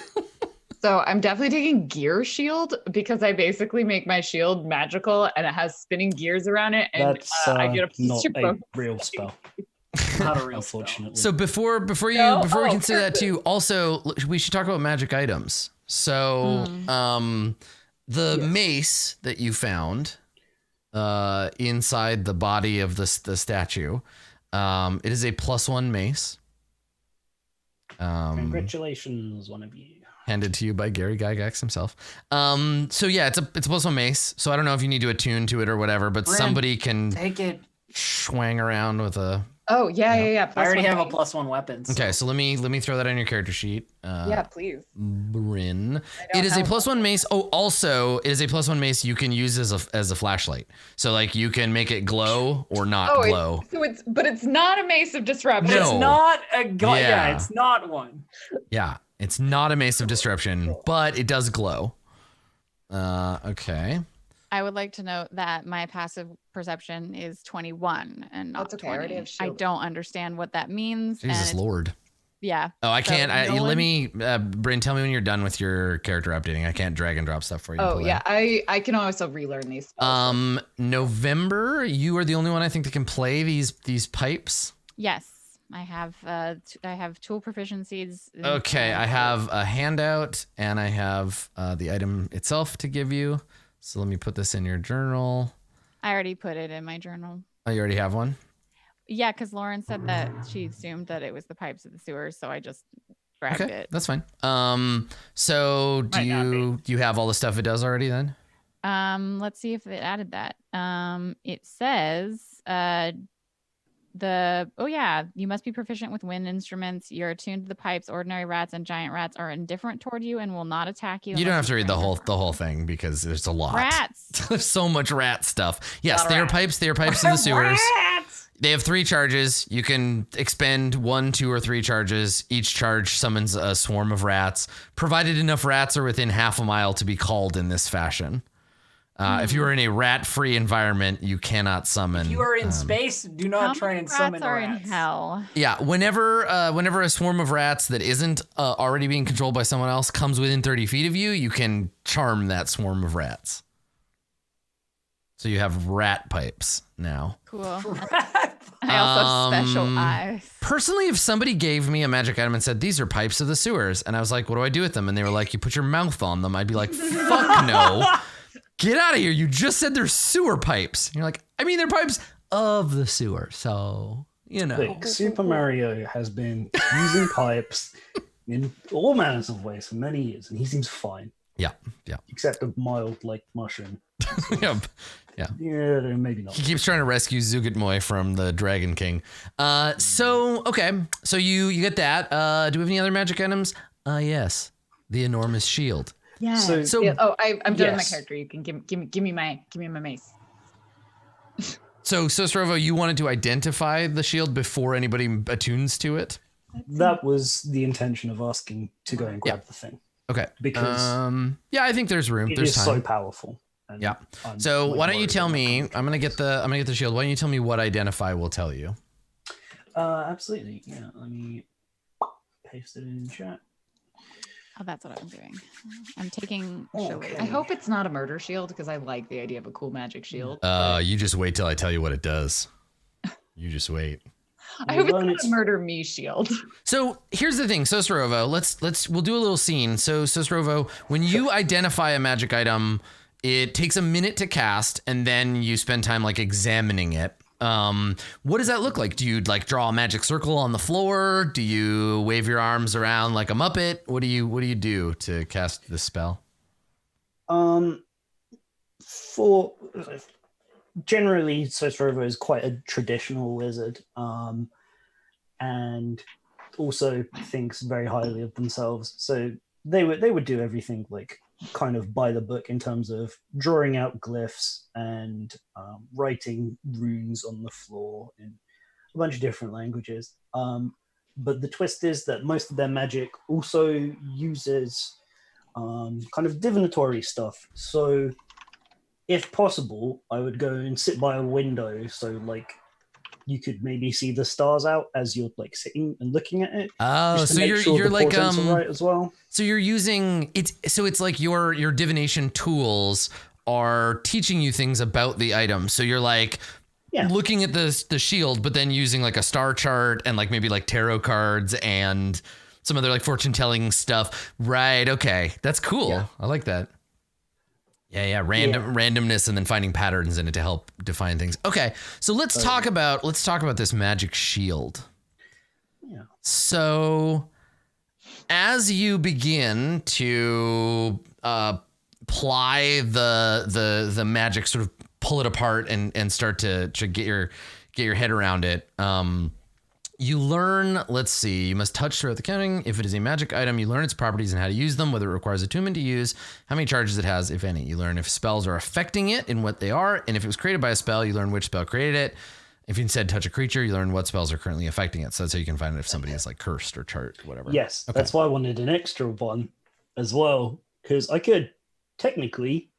So I'm definitely taking gear shield because I basically make my shield magical and it has spinning gears around it, and That's I get a not plus 2 a bonus. real spell, Not a real spell. unfortunately. So before we No? can say that perfect. too, also we should talk about magic items. So the mace that you found inside the body of the statue, it is a +1 mace. Congratulations, one of you. Handed to you by Gary Gygax himself. So yeah, it's a +1 mace. So I don't know if you need to attune to it or whatever, but Bryn, somebody can Take it. swang around with a. Oh yeah. I already +1 have a base. +1 weapon. So. Okay, so let me throw that on your character sheet. Yeah, please. Bryn. don't It is a have +1 mace. Oh, also, it is a +1 mace you can use as a flashlight. So like you can make it glow or not Oh, glow. but it's not a mace of disruption. No. It's not a god. Yeah. Yeah, it's not one. Yeah, it's not a mace of disruption, but it does glow. Okay. I would like to note that my passive perception is 21 and not That's okay, I already 20. have I shield. don't understand what that means. and Jesus it's- Lord. Yeah. Oh, I So can't. no Let one- me, Bryn, tell me when you're done with your character updating. I can't drag and drop stuff for you. to Oh pull in. yeah, I can also relearn these spells. November, you are the only one I think that can play these pipes. Yes. I have tool proficiencies. Okay, I have a handout and I have the item itself to give you. So let me put this in your journal. I already put it in my journal. Oh, you already have one? Yeah, because Lauren said that she assumed that it was the pipes of the sewers, so I just grabbed Okay, it. that's fine. So Might not do you have all the stuff it does already then? Let's see if it added that. It says you must be proficient with wind instruments. You're attuned to the pipes. Ordinary rats and giant rats are indifferent toward you and will not attack you. You don't unless have to read the train whole thing because there's a lot. Rats. There's so much rat stuff. Yes, Lot of they are rats. pipes. They are pipes in the sewers. Rats! They have 3 charges. You can expend 1, 2, or 3 charges. Each charge summons a swarm of rats, provided enough rats are within half a mile to be called in this fashion. If you are in a rat-free environment, you cannot summon. If you are in space, do not How try many and rats summon are rats. in hell? Yeah, whenever a swarm of rats that isn't already being controlled by someone else comes within 30 feet of you, you can charm that swarm of rats. So you have rat pipes now. Cool. Rat. I also have special eyes. Personally, if somebody gave me a magic item and said, these are pipes of the sewers, and I was like, what do I do with them? And they were like, you put your mouth on them. I'd be like, fuck no. Get out of here. You just said they're sewer pipes. And you're like, I mean, they're pipes of the sewer. So, you know. Look, Super Mario has been using pipes in all manners of ways for many years, and he seems fine. Yeah. Except a mild, like, mushroom. Yep. Yeah, maybe not. He keeps trying to rescue Zugatmoy from the Dragon King. Okay. So you get that. Do we have any other magic items? Yes. The enormous shield. Yeah. So- Yeah, I'm done with my Yes. character. You can give me my mace. So Strovo, you wanted to identify the shield before anybody attunes to it? That was the intention of asking to go and grab the thing. Okay. Because yeah, I think there's room. it There's is time. so powerful. And Yeah. I'm, So like, why don't you worried tell about me? that. I'm gonna get the shield. Why don't you tell me what identify will tell you? Absolutely. Yeah. Let me paste it in chat. Oh, that's what I'm doing. I'm taking Okay. I hope it's not a murder shield because I like the idea of a cool magic shield. You just wait till I tell you what it does. You just wait. I hope it's learn not its- a murder me shield. So here's the thing, Sosorovo. We'll do a little scene. So Sosorovo, when you identify a magic item, it takes a minute to cast, and then you spend time like examining it. What does that look like? Do you like draw a magic circle on the floor? Do you wave your arms around like a Muppet? What do you do to cast this spell? For generally, Sosorovo is quite a traditional wizard, and also thinks very highly of themselves. So they would do everything like kind of by the book in terms of drawing out glyphs and writing runes on the floor in a bunch of different languages. But the twist is that most of their magic also uses kind of divinatory stuff. So if possible, I would go and sit by a window so like you could maybe see the stars out as you're like sitting and looking at it. Oh, so you're the like portents are right as well. So you're using it's like your divination tools are teaching you things about the item. So you're like looking at the shield, but then using like a star chart and like maybe like tarot cards and some other like fortune telling stuff. Right. Okay. That's cool. Yeah. I like that. Yeah. Randomness and then finding patterns in it to help define things. Okay. So let's talk about this magic shield. Yeah. So as you begin to ply the magic, sort of pull it apart and start to get your head around it, you learn, let's see, you must touch throughout the counting. If it is a magic item, you learn its properties and how to use them, whether it requires attunement to use, how many charges it has, if any. You learn if spells are affecting it and what they are, and if it was created by a spell, you learn which spell created it. If you instead touch a creature, you learn what spells are currently affecting it. So that's how you can find out if somebody is like cursed or chart, whatever. Yes, Okay. that's why I wanted an extra one as well, because I could technically,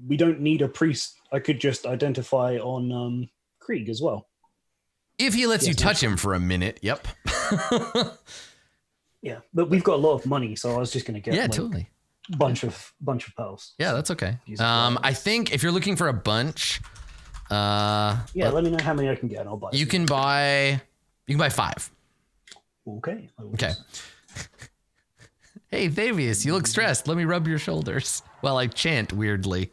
we don't need a priest. I could just identify on Krieg as well. If he lets you Yes, touch him for a minute, yep. Yeah, but we've got a lot of money, so I was just going to get Totally. bunch of pearls. Yeah, that's okay. Use it for I think if you're looking for a bunch, let me know how many I can get, and I'll buy. you can buy 5. Okay. Okay. Hey, Thavius, you look stressed. Let me rub your shoulders while I chant weirdly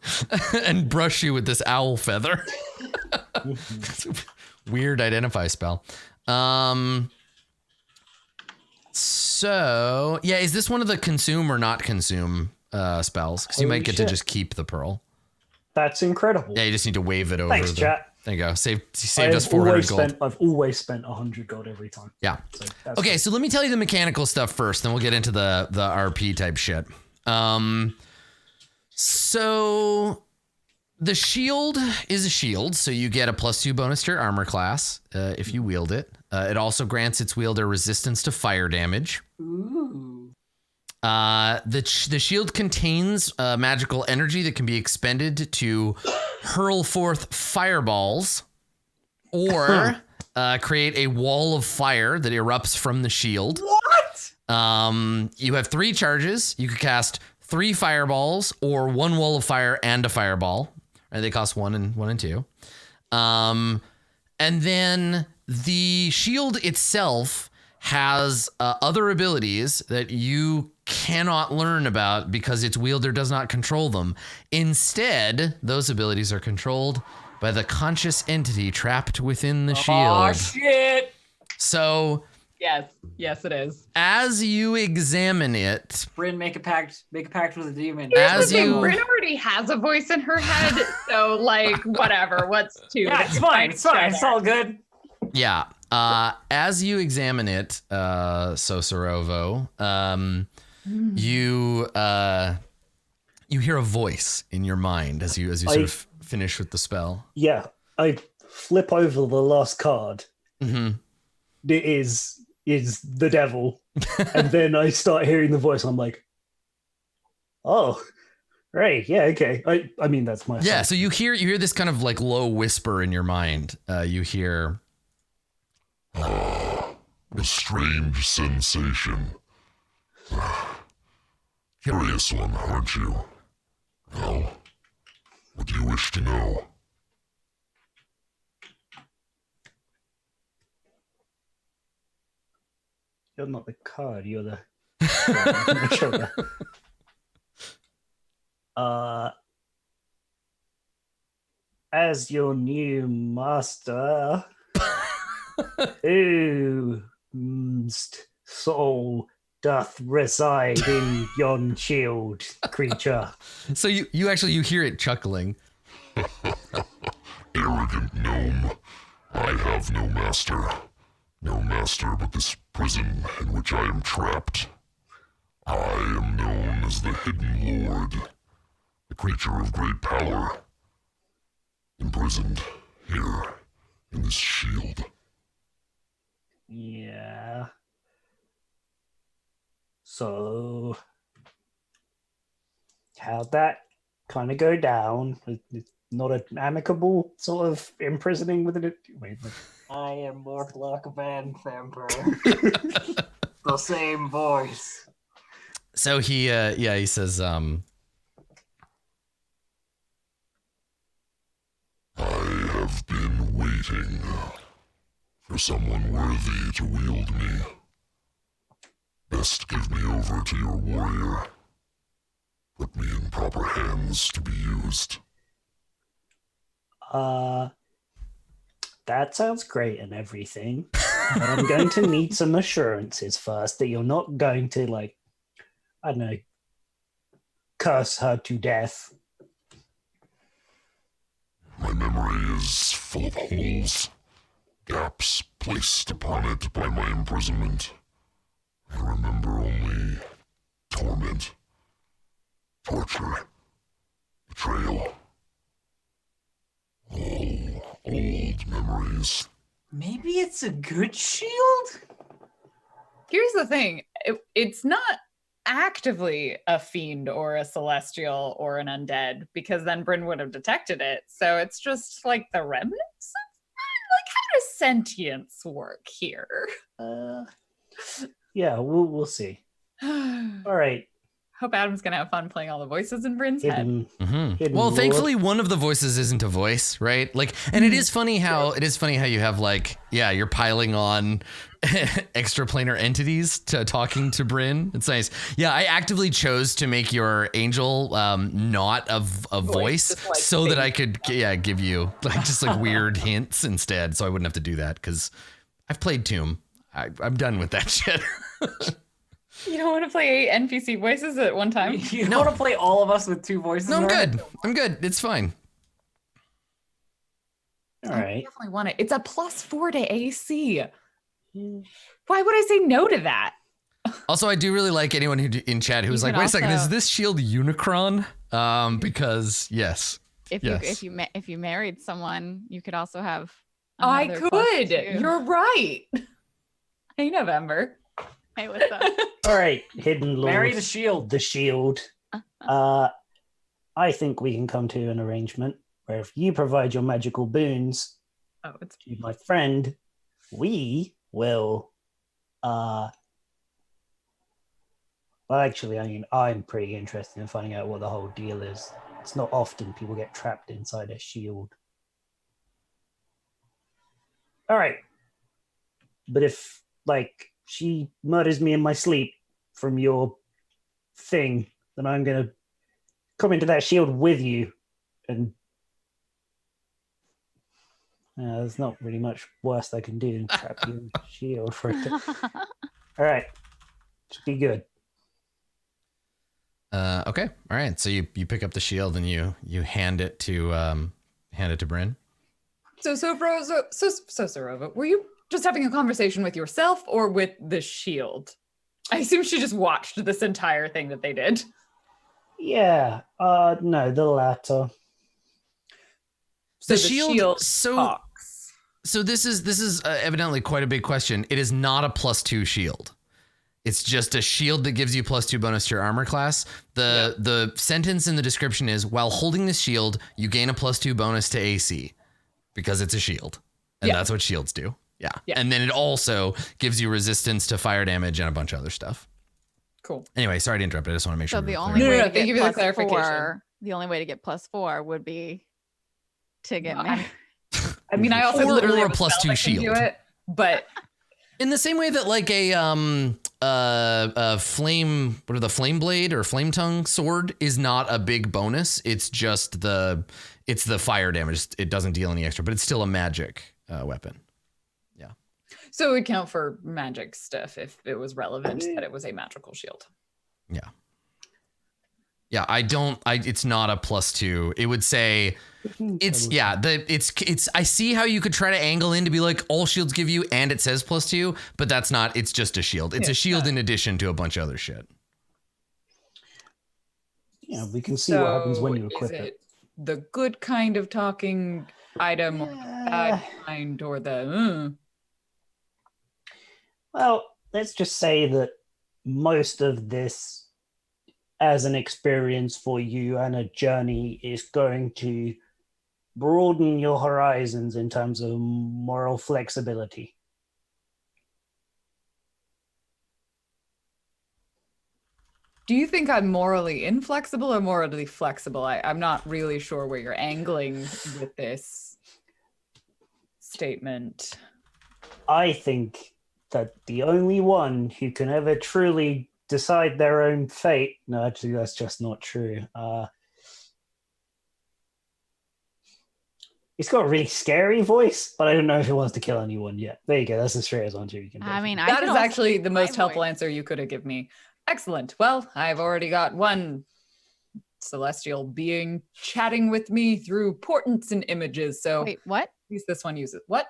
and brush you with this owl feather. Weird identify spell. So yeah, is this one of the consume or not consume spells? Because you might get to just keep the pearl. That's incredible. Yeah, you just need to wave it over. Thanks, chat. There you go. Saved us 400 gold. I've always spent 100 gold every time. Yeah. So that's Okay, so let me tell you the mechanical stuff first, then we'll get into the RP type shit. So the shield is a shield, so you get a +2 bonus to your armor class if you wield it. It also grants its wielder resistance to fire damage. Ooh. The shield contains magical energy that can be expended to hurl forth fireballs or create a wall of fire that erupts from the shield. What? You have 3 charges. You could cast 3 fireballs or 1 wall of fire and a fireball. Right? They cost 1 and 2. And then the shield itself has other abilities that you cannot learn about because its wielder does not control them. Instead, those abilities are controlled by the conscious entity trapped within the shield. Oh shit! So Yes, it is. as you examine it, Bryn, make a pact with a demon. As you- Bryn already has a voice in her head, so like whatever. What's two? Yeah, it's fine. It's fine. It's all good. yeah, as you examine it, Sosorovo, you hear a voice in your mind as you sort of finish with the spell. Yeah, I flip over the last card. Mm-hmm. It is the devil, and then I start hearing the voice. I'm like, oh, right, yeah, okay. I mean that's my Yeah, so you hear this kind of like low whisper in your mind. You hear, A strange sensation. Curious one, aren't you? Well, what do you wish to know? You're not the card. You're the. I'm not sure as your new master, whose soul doth reside in yon shield, creature? So you hear it chuckling. Arrogant gnome. I have no master. No master but this prison in which I am trapped. I am known as the Hidden Lord, a creature of great power, imprisoned here in this shield. Yeah. So, how'd that kind of go down? It's not an amicable sort of imprisoning with it. Wait. I am more Black Van Vampire. The same voice. So he says, I have been waiting for someone worthy to wield me. Best give me over to your warrior. Put me in proper hands to be used. That sounds great and everything, but I'm going to need some assurances first that you're not going to, like, I don't know, curse her to death. My memory is full of holes, gaps placed upon it by my imprisonment. I remember only torment, torture, betrayal. All old memories. Maybe it's a good shield? Here's the thing. It's not actively a fiend or a celestial or an undead, because then Bryn would have detected it. So it's just like the remnants of that? Like, how does sentience work here? Yeah, we'll see. All right. Hope Adam's gonna have fun playing all the voices in Bryn's head. Hidden well, Lord. thankfully one of the voices isn't a voice, right? Like, and it is funny how you have, like, yeah, you're piling on extraplanar entities to talking to Bryn. It's nice. Yeah, I actively chose to make your angel not a voice just like so that I could give you like just like weird hints instead, so I wouldn't have to do that because I've played Tomb. I'm done with that shit. You don't want to play 8 NPC voices at one time? You want to play all of us with 2 voices? No, I'm Mark? good. I'm good. It's fine. All I right. definitely want it. It's a +4 to AC. Why would I say no to that? Also, I do really like anyone who in chat who was You like, can "Wait a second, is also- this shield Unicron?" Because yes, If Yes. you married someone, you could also have. I another could. +2. You're right. Hey, November. Hey, what's up? All right, Hidden Lord. Marry the shield. The shield. I think we can come to an arrangement where if you provide your magical boons Oh, it's to my friend, we will. Well, actually, I mean, I'm pretty interested in finding out what the whole deal is. It's not often people get trapped inside a shield. All right. But if, like, she murders me in my sleep from your thing, then I'm going to come into that shield with you. And there's not really much worse I can do than trap you in a shield for it. All right. Just be good. okay, all right. So you pick up the shield and you hand it to Bryn. So Sarova, were you just having a conversation with yourself or with the shield? I assume she just watched this entire thing that they did. Yeah. No, the latter. So The shield- so- talks. So this is evidently quite a big question. It is not a +2 shield. It's just a shield that gives you +2 bonus to your armor class. The sentence in the description is, while holding this shield, you gain a +2 bonus to AC because it's a shield. And Yeah. that's what shields do. Yeah. Yeah. And then it also gives you resistance to fire damage and a bunch of other stuff. Cool. Anyway, sorry to interrupt. I just want to make sure. So we the were only clear. No, way no, to thank get you for the +4, clarification. the only way to get +4 would be to get Well, married. I mean, I also Or literally a have +2 spell that can do shield. it, but In the same way that like a flame, what are the flame blade or flame tongue sword is not a big bonus. It's just the fire damage. It doesn't deal any extra, but it's still a magic weapon. Yeah. So it would count for magic stuff if it was relevant that it was a magical shield. Yeah. Yeah, it's not a +2. It would say I see how you could try to angle in to be like all shields give you and it says +2, but that's not, it's just a shield. It's a shield in addition to a bunch of other shit. Yeah, we can see what happens when you equip it. The good kind of talking item or the bad kind or the Well, let's just say that most of this as an experience for you and a journey is going to broaden your horizons in terms of moral flexibility. Do you think I'm morally inflexible or morally flexible? I'm not really sure where you're angling with this statement. I think that the only one who can ever truly decide their own fate. No, actually, that's just not true. He's got a really scary voice, but I don't know if he wants to kill anyone yet. There you go. That's as straight as answer you can do. I mean, That is actually the most helpful answer you could have given me. Excellent. Well, I've already got one celestial being chatting with me through portents and images. So Wait, what? at least this one uses what?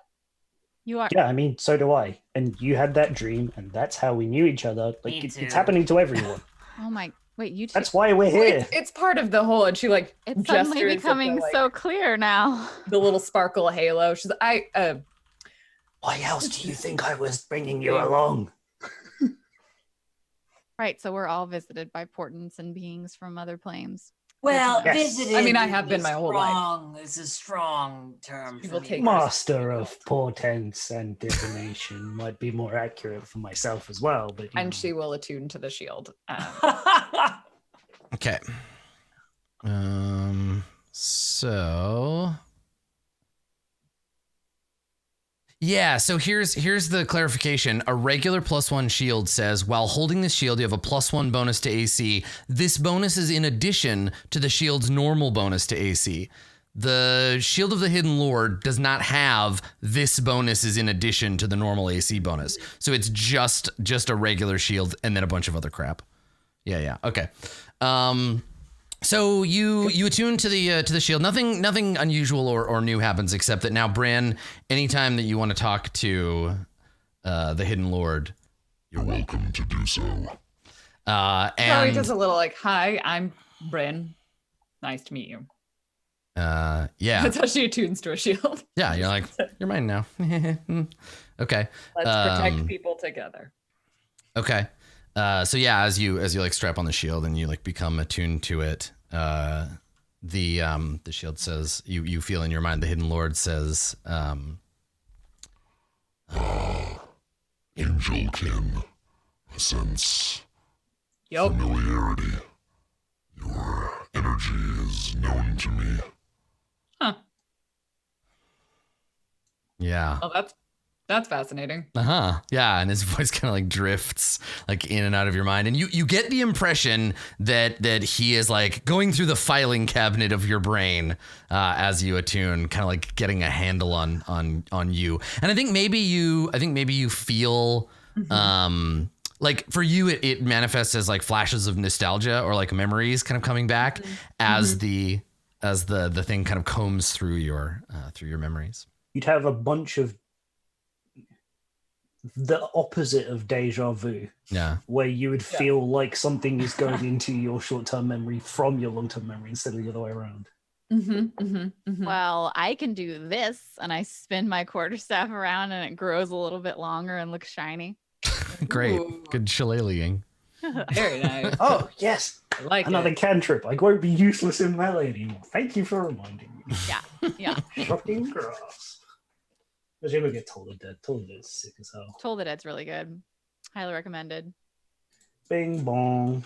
You are. Yeah, I mean, so do I. And you had that dream, and that's how we knew each other. Like, Me it's too. happening to everyone. Oh my. Wait, you two. That's why we're here. It's part of the whole, and she like It's suddenly gestures at becoming the, like, so clear now. the little sparkle halo. She's Why else do you think I was bringing you along? Right, so we're all visited by portents and beings from other planes. Well, Yes. visited. I mean, I have been my whole life. life. It's a strong term. People for me. take- Master of portents and divination might be more accurate for myself as well, but you know. and she will attune to the shield. Okay. So yeah, so here's the clarification. A regular +1 shield says, while holding this shield, you have a +1 bonus to AC. This bonus is in addition to the shield's normal bonus to AC. The Shield of the Hidden Lord does not have this bonus is in addition to the normal AC bonus. So it's just a regular shield and then a bunch of other crap. Yeah. Okay. So you attune to the shield. Nothing unusual or new happens except that now, Bran, anytime that you want to talk to the Hidden Lord, You're welcome to do so. So he and does a little like, "Hi, I'm Bryn. Nice to meet you." yeah, That's how she attunes to a shield. yeah, you're like, you're mine now. Okay. Let's protect people together. Okay. So yeah, as you like strap on the shield and you like become attuned to it, the shield says you feel in your mind the Hidden Lord says, Angelkin, I sense Yup. familiarity. Your energy is known to me. yeah. Oh, that's fascinating. Yeah, and his voice kind of like drifts like in and out of your mind, and you get the impression that he is like going through the filing cabinet of your brain as you attune, kind of like getting a handle on you. And I think maybe you feel like for you it manifests as like flashes of nostalgia or like memories kind of coming back as the thing kind of combs through your memories. You'd have a bunch of the opposite of deja vu, Yeah. where you would feel like something is going into your short-term memory from your long-term memory instead of the other way around. Well, I can do this, and I spin my quarterstaff around, and it grows a little bit longer and looks shiny. Great. Ooh. Good shillelaghing. Very nice. Oh, yes! I like Another it. cantrip. I won't be useless in melee anymore. Thank you for reminding me. Yeah. Shocking grass. I should go get Toll the Dead. Toll the Dead is sick as hell. Toll the Dead's really good. Highly recommended. Bing bong.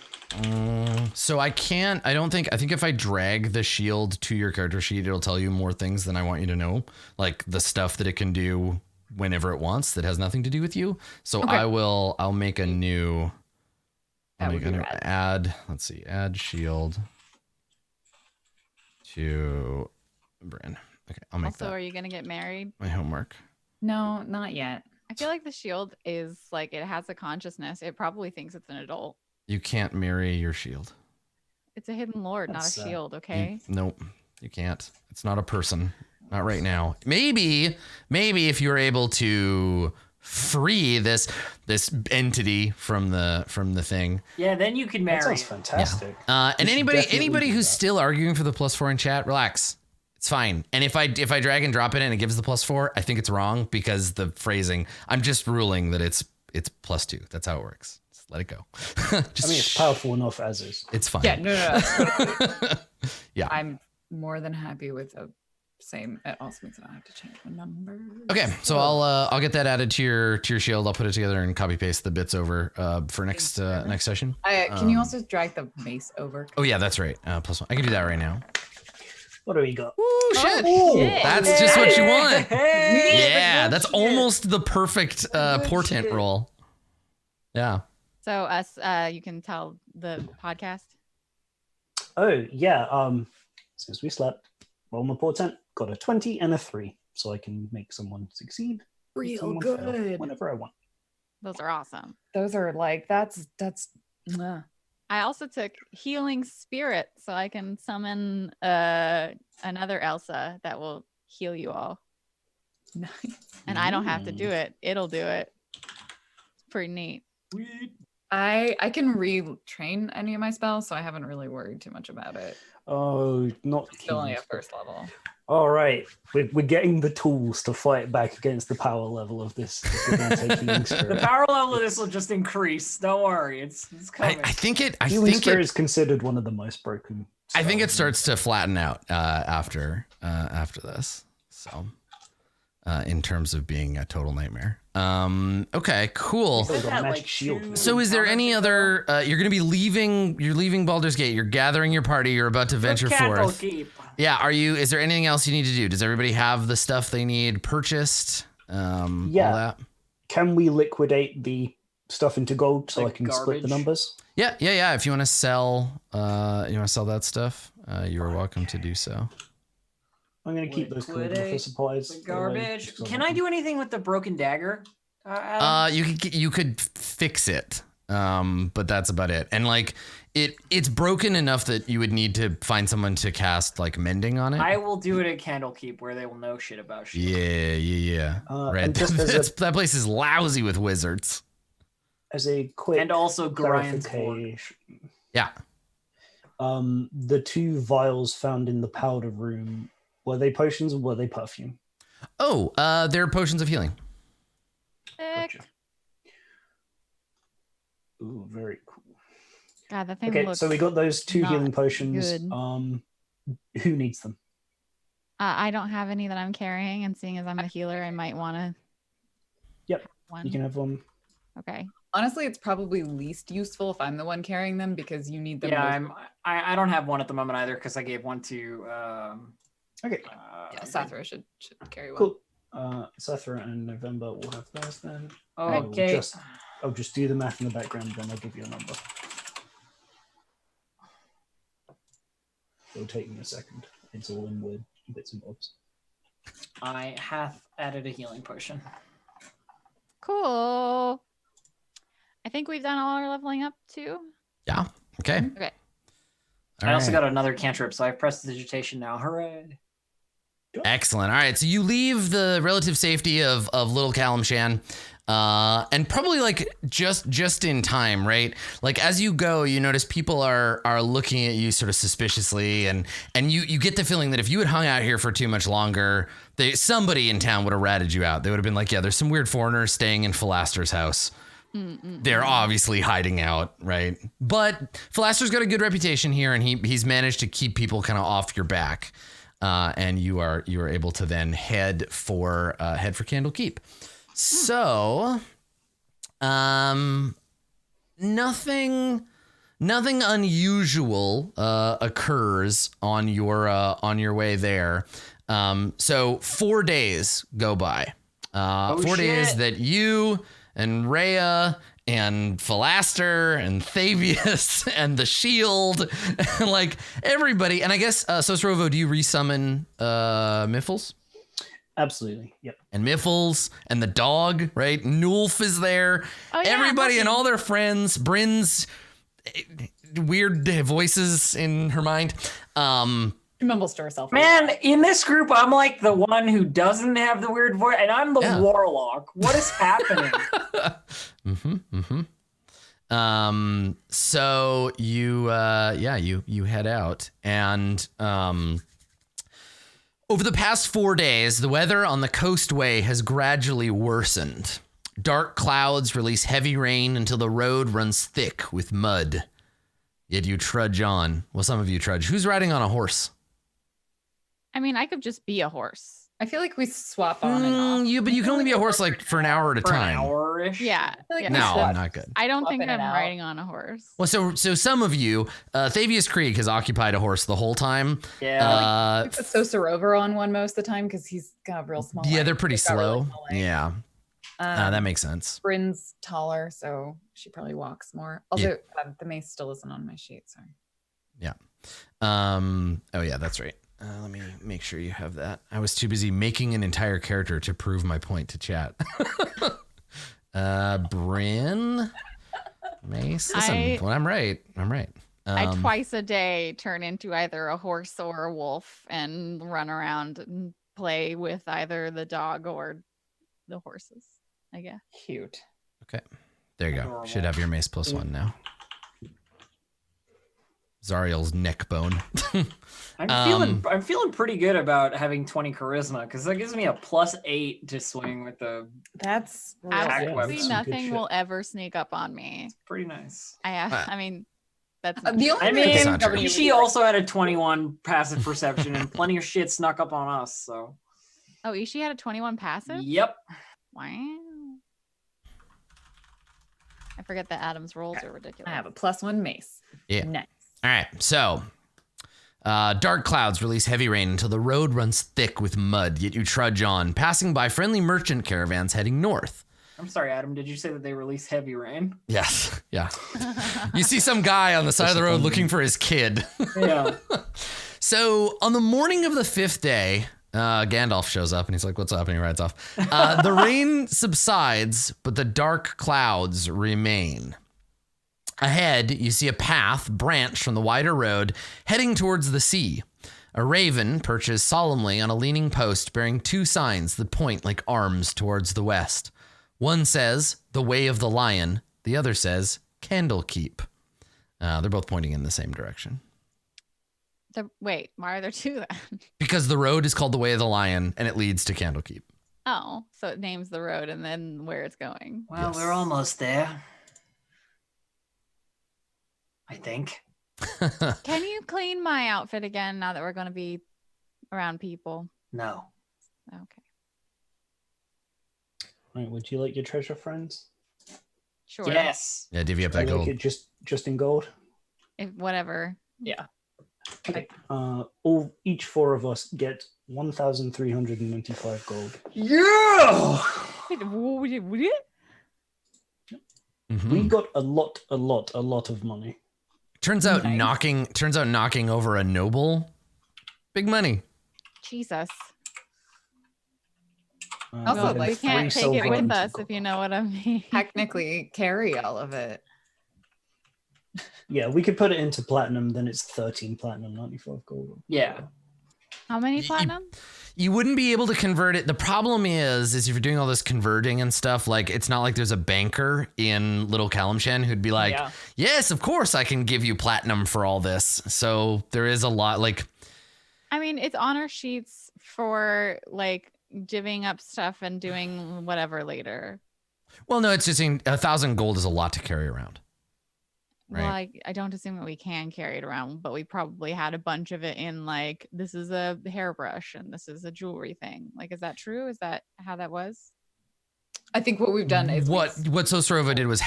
So I think if I drag the shield to your character sheet, it'll tell you more things than I want you to know. Like the stuff that it can do whenever it wants that has nothing to do with you. So Okay. I'll make a new. That would be rad. Add. Let's see. Add shield to Bryn. Okay, I'll make Also, that are you gonna get married? my homework. No, not yet. I feel like the shield is like it has a consciousness. It probably thinks it's an adult. You can't marry your shield. It's a hidden lord, That's, not a shield. Okay. Nope, you can't. It's not a person. Not right now. Maybe if you're able to free this entity from the thing. Yeah, then you can That marry. sounds fantastic. And We should anybody definitely do who's that. still arguing for the +4 in chat, relax. It's fine. And if I drag and drop it and it gives the +4, I think it's wrong because the phrasing. I'm just ruling that it's +2. That's how it works. Just let it go. Just I mean, it's powerful enough as is. It's fine. Yeah, no. Yeah. I'm more than happy with the same. It also means I don't have to change my number. Okay, so I'll get that added to your shield. I'll put it together and copy paste the bits over for next session. Can you also drag the mace over? Oh yeah, that's right. +1. I can do that right now. What do we got? Ooh, shit. shit. That's just what you want. Hey, Yeah, that's shit. almost the perfect Good portent shit. roll. Yeah. So you can tell the podcast. Oh yeah. Since we slept, roll my portent, got a 20 and a 3, so I can make someone succeed. Real someone fail good. whenever I want. Those are awesome. Those are like that's. I also took healing spirit, so I can summon another Elsa that will heal you all, Nice. and I don't have to do it. It'll do it. It's pretty neat. Sweet. I can retrain any of my spells, so I haven't really worried too much about it. Oh, not It's still only healing at first level. All right, we're getting the tools to fight back against the power level of this. We're gonna take healing The spirit. power level of this will just increase. Don't worry, it's coming. I think it. Healing spirit is considered one of the most broken. I think it spells. starts to flatten out after this. So, in terms of being a total nightmare. Okay, cool. We've got that, magic like, shield. two- So, is there any other? You're going to be leaving. You're leaving Baldur's Gate. You're gathering your party. You're about to venture forth. Candlekeep. Yeah. Are you? Is there anything else you need to do? Does everybody have the stuff they need purchased? All Yeah. that. Can we liquidate the stuff into gold so Like I can split the garbage? numbers? Yeah. If you want to sell, that stuff, you are welcome to do so. I'm gonna keep those cleared for Liquidate supplies. The garbage. Can I do anything with the broken dagger? Adam? You could fix it, but that's about it. And like it's broken enough that you would need to find someone to cast like mending on it. I will do it at Candlekeep where they will know shit about shit. Yeah. Right. and just as That place is lousy with wizards. As a quick And also grinds wood. clarification, Yeah. the 2 vials found in the powder room, were they potions or were they perfume? Oh, they're potions of healing. Sick. Gotcha. Ooh, very cool. God, that thing Okay, looks. so we got those 2 not healing potions. good. Who needs them? I don't have any that I'm carrying, and seeing as I'm a healer, I might want to. Yep, One. You can have one. Okay. Honestly, it's probably least useful if I'm the one carrying them because you need them. Yeah, most- I don't have one at the moment either because I gave one to Okay, Yeah, Sathra should carry one. cool. Sathra and November will have those then. I will Okay. I'll just do the math in the background, then I'll give you a number. It'll take me a second. It's all in weird bits and bobs. I hath added a healing potion. Cool. I think we've done all our leveling up too. Yeah. Okay. Okay. I also got another cantrip, so I have prestidigitation now. Hooray! Excellent. All right, so you leave the relative safety of Little Calamshan, and probably like just in time, right? Like as you go, you notice people are looking at you sort of suspiciously, and you get the feeling that if you had hung out here for too much longer, somebody in town would have ratted you out. They would have been like, yeah, there's some weird foreigners staying in Philaster's house. They're obviously hiding out, right? But Philaster's got a good reputation here, and he's managed to keep people kind of off your back. And you are able to then head for Candlekeep. So, nothing unusual occurs on your way there. So 4 days go by. 4 days shit. that you and Rhea and Philaster and Thavius and the shield and like everybody. And I guess, Sosrovo, do you resummon Miffles? Absolutely. Yep. And Miffles and the dog, right? Nulf is there. Oh, yeah, Everybody and Muffy. all their friends. Bryn's weird voices in her mind. She mumbles to herself. Man, in this group, I'm like the one who doesn't have the weird voice, and I'm the Yeah. warlock. What is happening? So you head out, and over the past 4 days, the weather on the coastway has gradually worsened. Dark clouds release heavy rain until the road runs thick with mud. Yet you trudge on. Well, some of you trudge. Who's riding on a horse? I mean, I could just be a horse. I feel like we swap on and off. But you can only be a horse like for an hour at a For an time. hour-ish? Yeah. like yeah. we No, swap. not good. I don't think Swapping I'm it out. riding on a horse. Well, so some of you, Thavius Krieg has occupied a horse the whole time. Yeah. We put Sosorover on one most of the time because he's got real small Yeah, legs. they're pretty He's got really slow. small legs. Yeah, that makes sense. Bryn's taller, so she probably walks more. Also, the mace still isn't on my sheet. Sorry. Oh yeah, that's right. Let me make sure you have that. I was too busy making an entire character to prove my point to chat. Bryn, Mace. Listen, when I'm right, I'm right. I twice a day turn into either a horse or a wolf and run around and play with either the dog or the horses, I guess. Cute. Okay, there you go. Adorable. Should have your Mace +1 now. Zariel's neck bone. I'm feeling pretty good about having 20 charisma because that gives me a +8 to swing with the. That's Attack Absolutely weapons. Some good nothing shit. will ever sneak up on me. Pretty nice. I mean, that's the only I thing It's mean, not true. she also had a 21 passive perception and plenty of shit snuck up on us. So, Oh, Ishi had a 21 passive? yep. Wow. I forget that Adam's rolls are ridiculous. I have a +1 mace. Yeah. Nice. All right, so dark clouds release heavy rain until the road runs thick with mud, yet you trudge on, passing by friendly merchant caravans heading north. I'm sorry, Adam. Did you say that they release heavy rain? Yes, yeah. You see some guy on the side of the road looking for his kid. Yeah. So on the morning of the 5th day, Gandalf shows up and he's like, what's up? And he rides off. The rain subsides, but the dark clouds remain. Ahead, you see a path branch from the wider road heading towards the sea. A raven perches solemnly on a leaning post bearing 2 signs that point like arms towards the west. One says, the way of the lion. The other says, Candlekeep. They're both pointing in the same direction. Wait, why are there two then? Because the road is called the way of the lion and it leads to Candlekeep. Oh, so it names the road and then where it's going. Well, Yes. we're almost there. I think. Can you clean my outfit again now that we're going to be around people? No. Okay, Right, would you like your treasure, friends? sure. Yes. Yeah, divvy up I that like gold. it just in gold. If whatever. Yeah. Each 4 of us get 1,395 gold. Yeah. Mhm. We got a lot of money. Turns out Nice. knocking over a noble, big money. Jesus. Also, we we like, had can't 3 take it silver with and us 2 if you gold. know what I mean. Technically carry all of it. Yeah, we could put it into platinum, then it's 13 platinum, 95 gold. Yeah. How many Y- platinum? You wouldn't be able to convert it. The problem is if you're doing all this converting and stuff, like it's not like there's a banker in Little Kalimshan who'd be like, Yeah. yes, of course I can give you platinum for all this. So there is a lot like, I mean, it's honor sheets for like divvying up stuff and doing whatever later. well, no, it's just 1,000 gold is a lot to carry around. Well, Right. I don't assume that we can carry it around, but we probably had a bunch of it in like, this is a hairbrush and this is a jewelry thing. Like, is that true? Is that how that was? I think what we've done is What Sosorova did was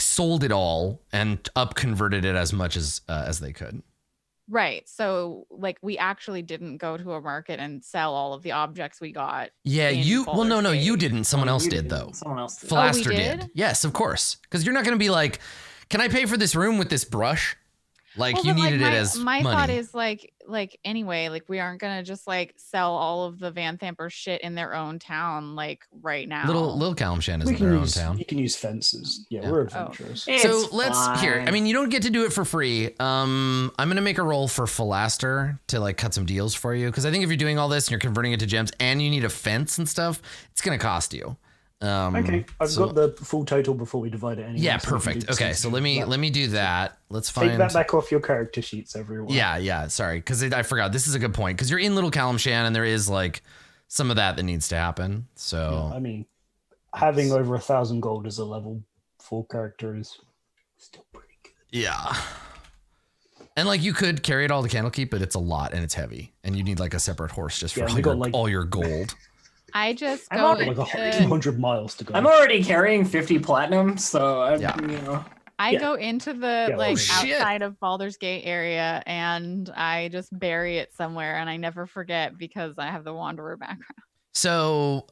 sold it all and up converted it as much as they could. Right. So like we actually didn't go to a market and sell all of the objects we got. Yeah, in you. Well, no, Aldersgate. you didn't. Someone else You did, didn't. though. Someone else did. Philaster we did. did? Yes, of course. Because you're not going to be like, can I pay for this room with this brush? Like Well, you but, like, needed my, it as my money. thought is like anyway, like we aren't gonna just like sell all of the Van Thamper shit in their own town like right now. Little Calamshan is We in can their own use, town. you can use fences. Yeah, Yeah. we're Oh. adventurous. So It's let's here. I fine. mean, you don't get to do it for free. I'm gonna make a roll for Philaster to like cut some deals for you because I think if you're doing all this and you're converting it to gems and you need a fence and stuff, it's gonna cost you. Okay, I've so- got the full total before we divide it anyway. Yeah, so we can perfect. do Okay, so let me percentages. do that. Let's Take find. that back off your character sheets, everyone. Yeah. Sorry, because I forgot. This is a good point because you're in Little Calamshan and there is like some of that needs to happen. So I mean, having over 1,000 gold as a level 4 character is still pretty good. yeah. And like you could carry it all to Candlekeep, but it's a lot and it's heavy, and you need like a separate horse just for Yeah, all, we got, your, like- all your gold. I just I'm go already Like into, 200 miles to go. I'm already carrying 50 platinum, so I, Yeah. you know. I Yeah. go into the Yeah, like oh, shit. outside of Baldur's Gate area and I just bury it somewhere and I never forget because I have the Wanderer background. So,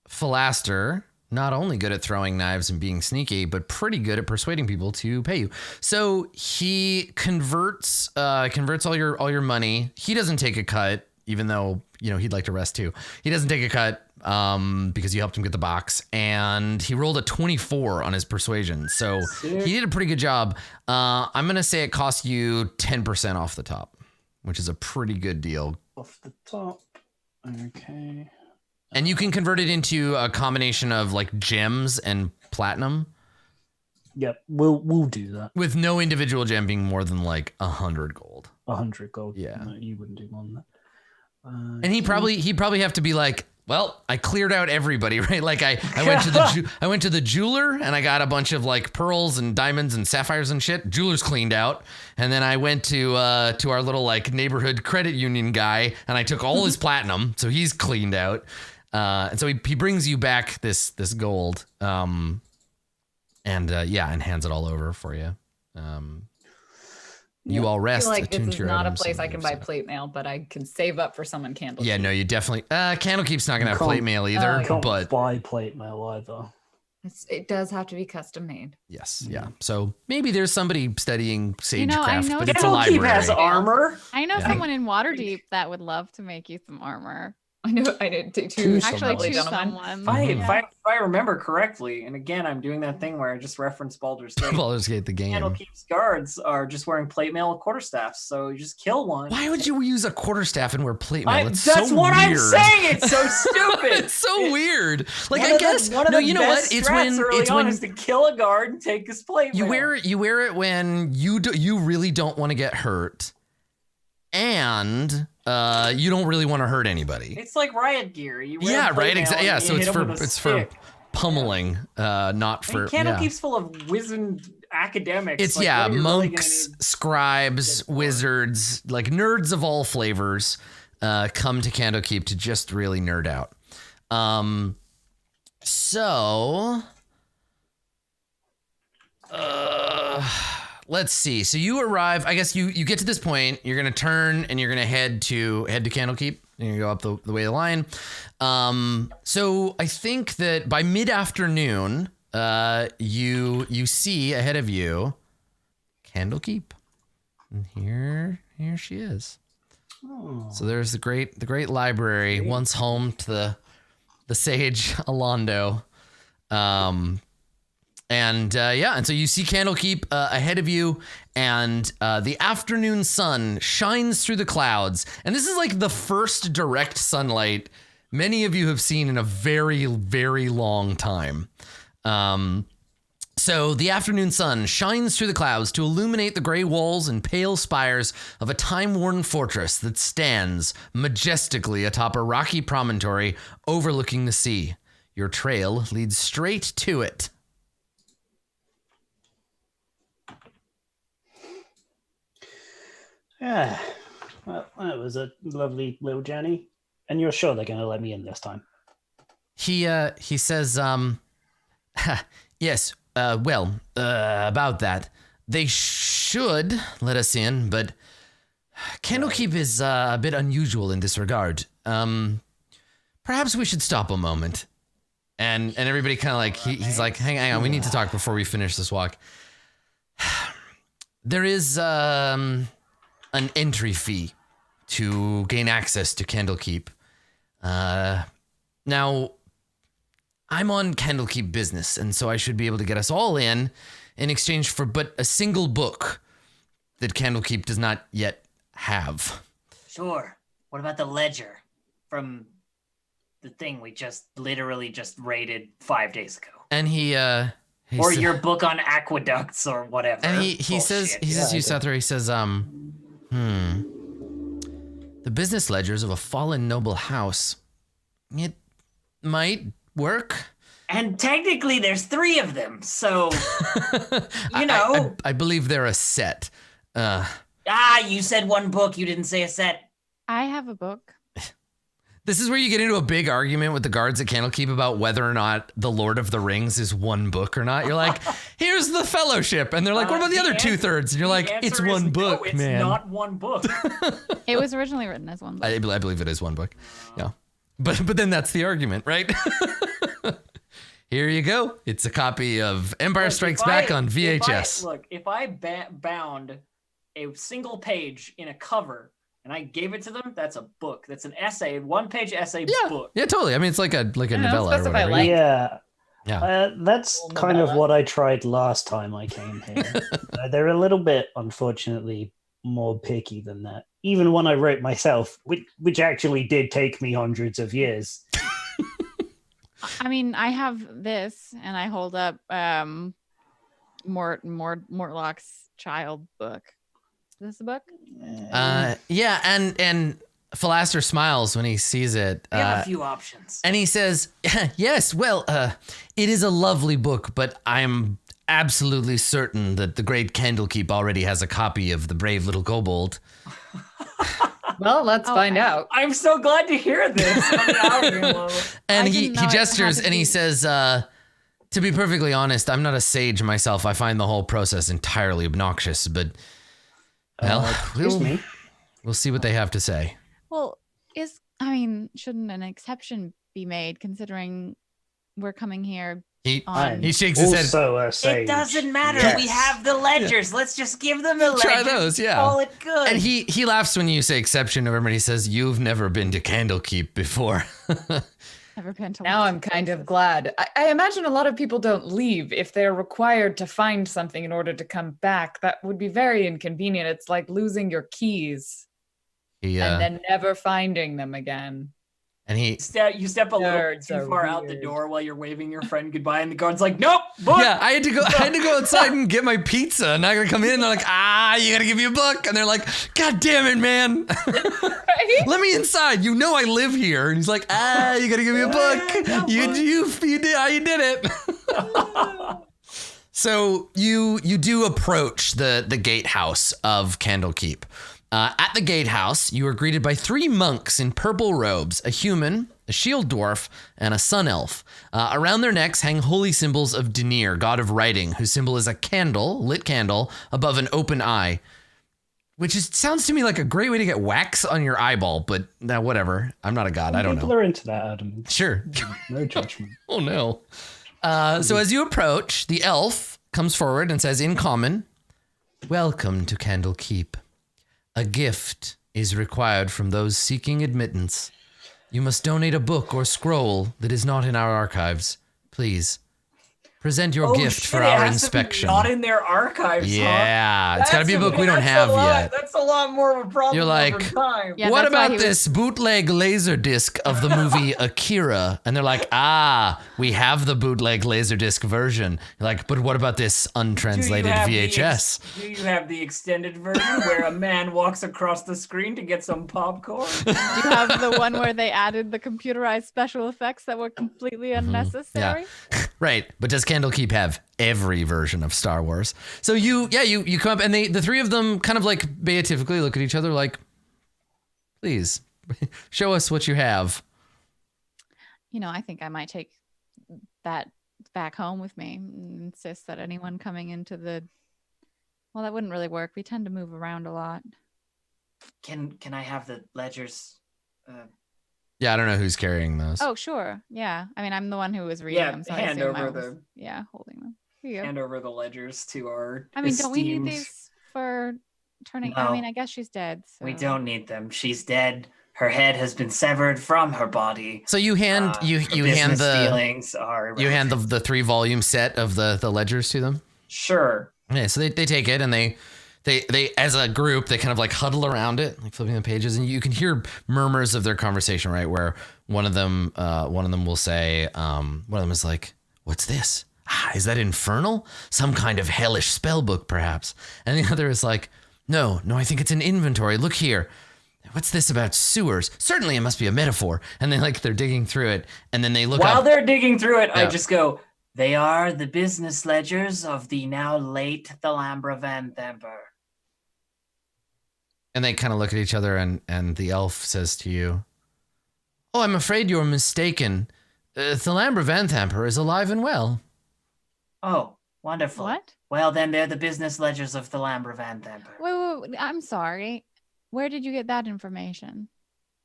Philaster, not only good at throwing knives and being sneaky, but pretty good at persuading people to pay you. So he converts all your money. He doesn't take a cut, even though he'd like to rest too. He doesn't take a cut because you helped him get the box, and he rolled a 24 on his persuasion. So Sick. he did a pretty good job. I'm gonna say it cost you 10% off the top, which is a pretty good deal. Off the top. Okay. And you can convert it into a combination of like gems and platinum, Yep, we'll do that. with no individual gem being more than like 100 gold. 100 gold. Yeah. No, you wouldn't do more than that. And he'd probably have to be like, well, I cleared out everybody, right? Like I went to the jeweler and I got a bunch of like pearls and diamonds and sapphires and shit. Jeweler's cleaned out. And then I went to our little like neighborhood credit union guy and I took all his platinum, so he's cleaned out. And so he brings you back this gold, and hands it all over for you. You all I rest. feel like attune this to is your not a items, place and I can move buy stuff. plate mail, but I can save up for someone candle. Yeah, no, you definitely. Candlekeep's not gonna have can't- plate mail either, You can't but buy plate mail either. It does have to be custom made. yes, yeah. So maybe there's somebody studying sagecraft, I know but it's a Candlekeep library. has armor. I know Yeah. someone in Waterdeep that would love to make you some armor. I did two To Actually, Lovely to gentlemen. someone. If I remember correctly, and again, I'm doing that thing where I just referenced Baldur's Gate. Baldur's Gate, the game. Candlekeep's guards are just wearing plate mail quarterstaffs, so you just kill one. Why would you use a quarterstaff and wear plate mail? It's That's so what weird. I'm saying. It's so stupid. It's so weird. Like One I of the- guess one of no. the You know what? best It's strats when early it's on when is to kill a guard and take his plate you mail. wear it when you really don't want to get hurt, and you don't really want to hurt anybody. It's like riot gear. You wear Yeah, plate right. mail Exactly. and Yeah. you So hit 'em with a it's for stick. pummeling, not I for. mean, Yeah. Candlekeep's full of wizened academics. It's like, what are you really gonna monks, need? scribes, wizards, like nerds of all flavors, come to Candlekeep to just really nerd out. So, let's see. So you arrive. I guess you get to this point. You're gonna turn and you're gonna head to Candlekeep. You're gonna go up the way of the line. So I think that by mid-afternoon, you see ahead of you Candlekeep, and here she is. Oh. So there's the great library, once home to the sage Alondo. And so you see Candlekeep ahead of you, and the afternoon sun shines through the clouds. And this is like the first direct sunlight many of you have seen in a very, very long time. So the afternoon sun shines through the clouds to illuminate the gray walls and pale spires of a time-worn fortress that stands majestically atop a rocky promontory overlooking the sea. Your trail leads straight to it. Yeah. Well, that was a lovely little journey. And you're sure they're going to let me in this time? He says, yes, about that. they should let us in, but Candlekeep is a bit unusual in this regard. Perhaps we should stop a moment. And everybody kind of like, he's like, hang on, we need to talk before we finish this walk. There is an entry fee to gain access to Candlekeep. Now, I'm on Candlekeep business, and so I should be able to get us all in exchange for but a single book that Candlekeep does not yet have. Sure. What about the ledger from the thing we just literally just raided 5 days ago? And he or your book on aqueducts or whatever. And he says to you, Sethra, he says, the business ledgers of a fallen noble house. It might work. And technically there's 3 of them, so, you know. I believe they're a set. You said 1 book, you didn't say a set. I have a book. This is where you get into a big argument with the guards at Candlekeep about whether or not The Lord of the Rings is 1 book or not. You're like, here's the Fellowship. And they're like, what about the other 2/3? And you're like, it's 1 book, it's man. It's not 1 book. It was originally written as 1 book. I believe it is 1 book. Yeah. But then that's the argument, right? Here you go. It's a copy of Empire Strikes Back on VHS. If I bound a single page in a cover and I gave it to them, that's a book. That's an essay, 1-page essay book. Yeah, totally. I mean, it's like a novella or whatever. Yeah. That's kind of what I tried last time I came here. They're a little bit, unfortunately, more picky than that. Even one I wrote myself, which actually did take me hundreds of years. I mean, I have this, and I hold up Mortlock's child book. Is this a book? Yeah, and Philaster smiles when he sees it. We have a few options. And he says, yes, well, it is a lovely book, but I'm absolutely certain that the great Candlekeep already has a copy of The Brave Little Kobold. Well, let's find out. I'm so glad to hear this. And he gestures and he says, to be perfectly honest, I'm not a sage myself. I find the whole process entirely obnoxious, but well, we'll see what they have to say. Well, shouldn't an exception be made considering we're coming here? He shakes his head. It doesn't matter. Yes. We have the ledgers. Yeah. Let's just give them the ledgers. Try those, yeah. Call it good. And he laughs when you say exception. Everybody says, you've never been to Candlekeep before. Never been to. Now I'm kind of glad. I imagine a lot of people don't leave if they're required to find something in order to come back. That would be very inconvenient. It's like losing your keys and then never finding them again. And you step a little bit too far out the door while you're waving your friend goodbye, and the guard's like, "Nope, book." Yeah, I had to go outside and get my pizza. And I'm gonna come in. And they're like, you gotta give me a book. And they're like, God damn it, man! Right? Let me inside. You know I live here. And he's like, you gotta give me a book. You did it. So you do approach the gatehouse of Candlekeep. At the gatehouse, you are greeted by 3 monks in purple robes, a human, a shield dwarf, and a sun elf. Around their necks hang holy symbols of Denir, god of writing, whose symbol is a lit candle, above an open eye. Which sounds to me like a great way to get wax on your eyeball, but whatever. I'm not a god, I don't know. People are into that, Adam. Sure. No judgment. Oh, no. So as you approach, the elf comes forward and says in common, "Welcome to Candlekeep. A gift is required from those seeking admittance. You must donate a book or scroll that is not in our archives. Please, present your gift for our inspection." Not in their archives, yeah, it's got to be a book we don't have yet. That's a lot more of a problem. You're like, over time. Yeah, what about this bootleg laserdisc of the movie Akira? And they're like, we have the bootleg laserdisc version. You're like, but what about this untranslated VHS? Do you have the extended version where a man walks across the screen to get some popcorn? Do you have the one where they added the computerized special effects that were completely unnecessary? Yeah. Right, but does Candlekeep have every version of Star Wars? So you come up and the 3 of them kind of like beatifically look at each other like, please show us what you have. I think I might take that back home with me and insist that anyone coming into the Well, that wouldn't really work. We tend to move around a lot. Can I have the ledgers? Yeah, I don't know who's carrying those. Oh, sure. Yeah. I mean, I'm the one who was reading Yeah, them, so I hand assume over I was, holding them. Here you go. hand over the ledgers to our I mean, don't we need esteemed- these for turning? No. I mean, I guess she's dead. So. We don't need them. She's dead. Her head has been severed from her body. So you hand Her you hand business the dealings are you hand the 3-volume set of the ledgers to them. Sure. Yeah, so they take it and they as a group they kind of like huddle around it, like flipping the pages, and you can hear murmurs of their conversation, right? Where one of them will say, one of them is like, "What's this? Is that infernal? Some kind of hellish spell book, perhaps?" And the other is like, "No, I think it's an inventory. Look here. What's this about sewers? Certainly it must be a metaphor." And they're digging through it, and then they look While up. they're digging through it, I Yeah. just go, "They are the business ledgers of the now late Thalambra Van Thamper." And they kind of look at each other, and the elf says to you, "Oh, I'm afraid you're mistaken. Thalambra Van Thamper is alive and well." Oh, wonderful. What? Well, then they're the business ledgers of Thalambra Van Thamper. Wait, I'm sorry. Where did you get that information?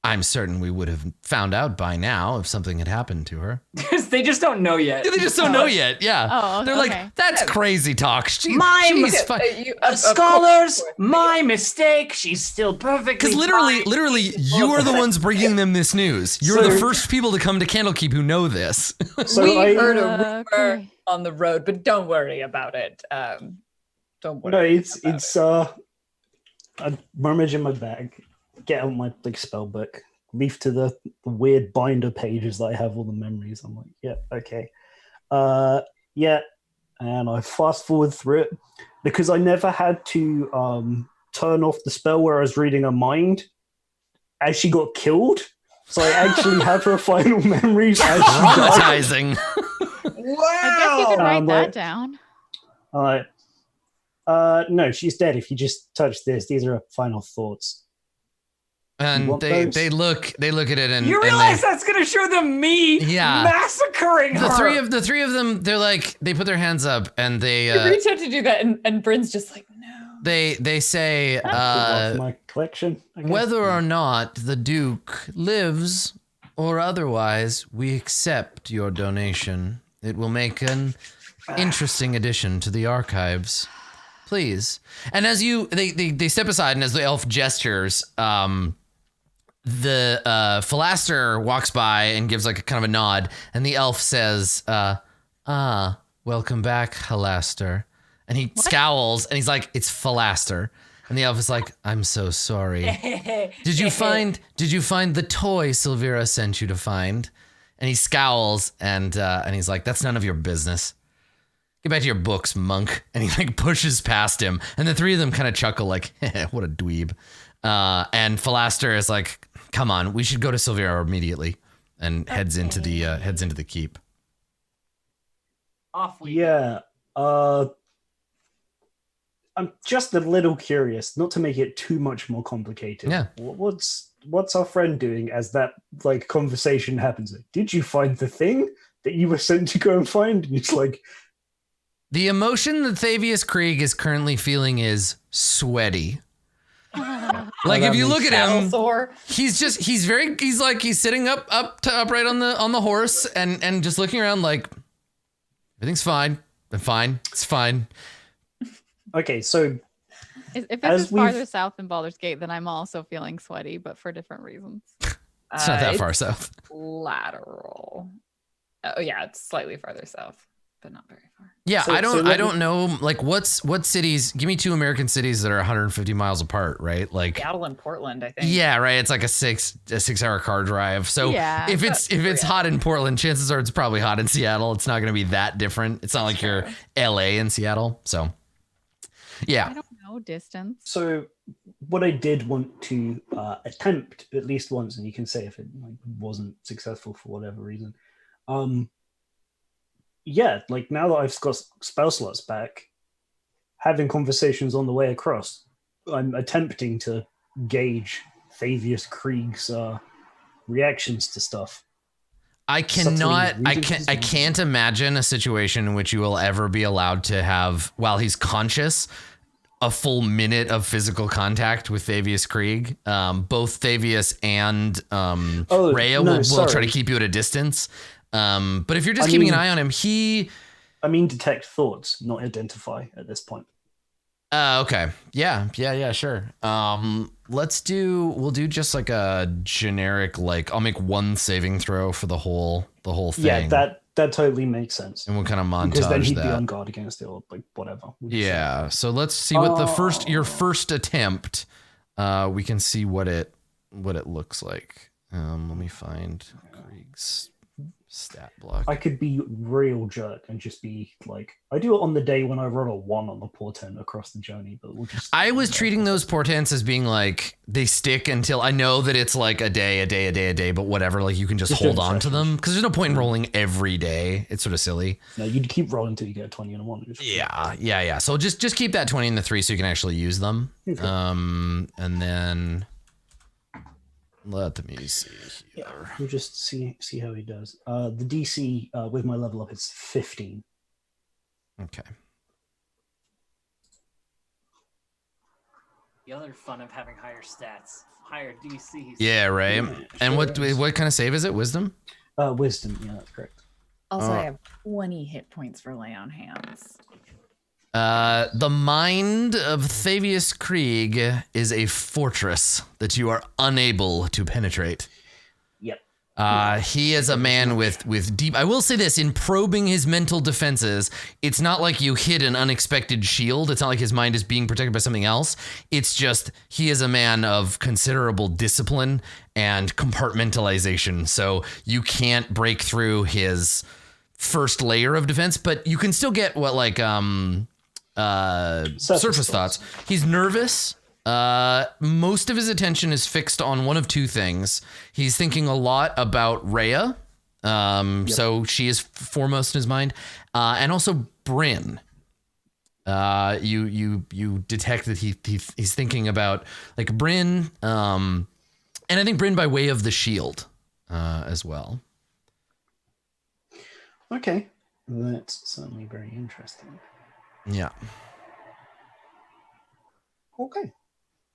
I'm certain we would have found out by now if something had happened to her. They just don't know yet. They just don't know yet. Yeah. Oh, They're okay. like, "That's crazy talk. She's fine." Scholars, my mistake. She's still perfectly Because fine. literally, you are the ones bringing them this news. You're So- the first people to come to Candlekeep who know this. So we I heard a rumor Okay. on the road, but don't worry about it. Don't worry. no, it's about it. I rummage in my bag, get out my like spell book, leaf to the weird binder pages that I have all the memories. I'm like, yeah, okay, yeah, and I fast forward through it because I never had to turn off the spell where I was reading her mind as she got killed. So I actually have her final memories as she died. Traumatizing. I guess you could write that like- down. No, she's dead. If you just touch this, these are her final thoughts. And want they those? look at it and You and realize that's gonna show them me Yeah. massacring the her. three of them, they're like, they put their hands up and they I reach out to do that, and Bryn's just like, no. they say Off my collection. I guess. whether or not the Duke lives or otherwise, we accept your donation. It will make an interesting addition to the archives. Please. And as they step aside, and as the elf gestures, the Philaster walks by and gives like a kind of a nod, and the elf says, welcome back, Philaster. And he scowls and he's like, "It's Philaster." And the elf is like, "I'm so sorry. Did you find the toy Silvira sent you to find?" And he scowls and he's like, "That's none of your business. Get back to your books, monk." And he like pushes past him, and the three of them kind of chuckle like, "What a dweeb." And Philaster is like, "Come on, we should go to Silvira immediately," and heads into the keep. Off we Yeah. I'm just a little curious, not to make it too much more complicated. Yeah. What's our friend doing as that like conversation happens? Did you find the thing that you were sent to go and find? And it's like, The emotion that Thavius Krieg is currently feeling is sweaty. Like if you look at him, Sore. he's sitting upright on the horse and just looking around like, everything's fine. I'm fine. It's fine. okay, so If As this is farther we've- south than Baldur's Gate, then I'm also feeling sweaty, but for different reasons. It's not that far south. Lateral. Oh yeah, it's slightly farther south, but not very far. Yeah, So- I so let don't know like what cities, give me 2 American cities that are 150 miles apart, right? Like Seattle and Portland, I think. yeah, right. It's like a 6-hour car drive. So Yeah. if it's hot in Portland, chances are it's probably hot in Seattle. It's not going to be that different. It's not like you're LA and Seattle. So yeah. I don't know distance. So what I did want to attempt at least once, and you can say if it like, wasn't successful for whatever reason. Yeah, like now that I've got spell slots back, having conversations on the way across, I'm attempting to gauge Thavius Krieg's reactions to stuff. I Subtly can't imagine a situation in which you will ever be allowed to have, while he's conscious, a full minute of physical contact with Thavius Krieg. Both Thavius and Rhea will try to keep you at a distance. But if you're just keeping an eye on him, I mean detect thoughts, not identify at this point. Okay. Yeah, sure. We'll do just like a generic, like I'll make one saving throw for the whole thing. Yeah, that totally makes sense. And we'll kind of montage because then he'd be that. on guard against it or like whatever. Yeah. So let's see what your first attempt, we can see what it looks like. Let me find Krieg's stat block. I could be real jerk and just be like, I do it on the day when I roll a 1 on the portent across the journey, but we'll just. I was treating those portents as being like they stick until I know that it's like a day, but whatever. Like you can just hold on to them because there's no point in rolling every day. It's sort of silly. No, you'd keep rolling until you get a 20 and a 1. Yeah. So just keep that 20 and the 3 so you can actually use them. Okay. And then let me see here. Yeah, we'll just see how he does. The DC with my level up is 15. Okay. The other fun of having higher stats, higher DCs. Yeah, right. Yeah, and sure what kind of save is it? Wisdom? Wisdom. Yeah, that's correct. Also, I have 20 hit points for lay on hands. The mind of Thavius Krieg is a fortress that you are unable to penetrate. Yep. He is a man with deep. I will say this: in probing his mental defenses, it's not like you hit an unexpected shield. It's not like his mind is being protected by something else. It's just he is a man of considerable discipline and compartmentalization. So you can't break through his first layer of defense, but you can still get what surface thoughts. He's nervous. Most of his attention is fixed on one of two things. He's thinking a lot about Rhea. So she is foremost in his mind. And also Bryn. You detect that he's thinking about like Bryn. And I think Bryn by way of the shield, as well. Okay. That's certainly very interesting. Yeah. Okay.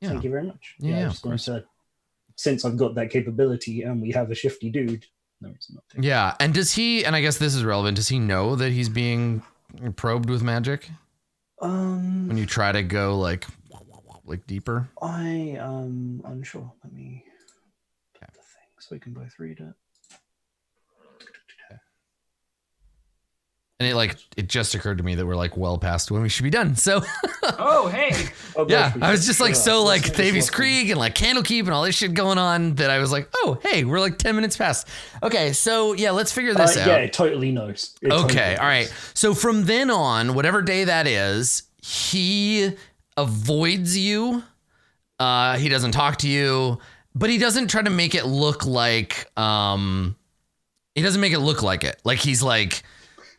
Yeah. Thank you very much. Yeah, I just wanted to, since I've got that capability and we have a shifty dude, no reason not to. Yeah, and does he? And I guess this is relevant. Does he know that he's being probed with magic? When you try to go like deeper. I am unsure. Let me put the thing so we can both read it. And it just occurred to me that we're like well past when we should be done. So oh hey. Yeah, I was just like Thavius Krieg and like Candlekeep and all this shit going on that I was like, oh hey, we're like 10 minutes past. Okay, so yeah, let's figure this out. Yeah, it totally knows. All right. So from then on, whatever day that is, he avoids you. He doesn't talk to you, but he doesn't try to make it look like he doesn't make it look like it. Like he's like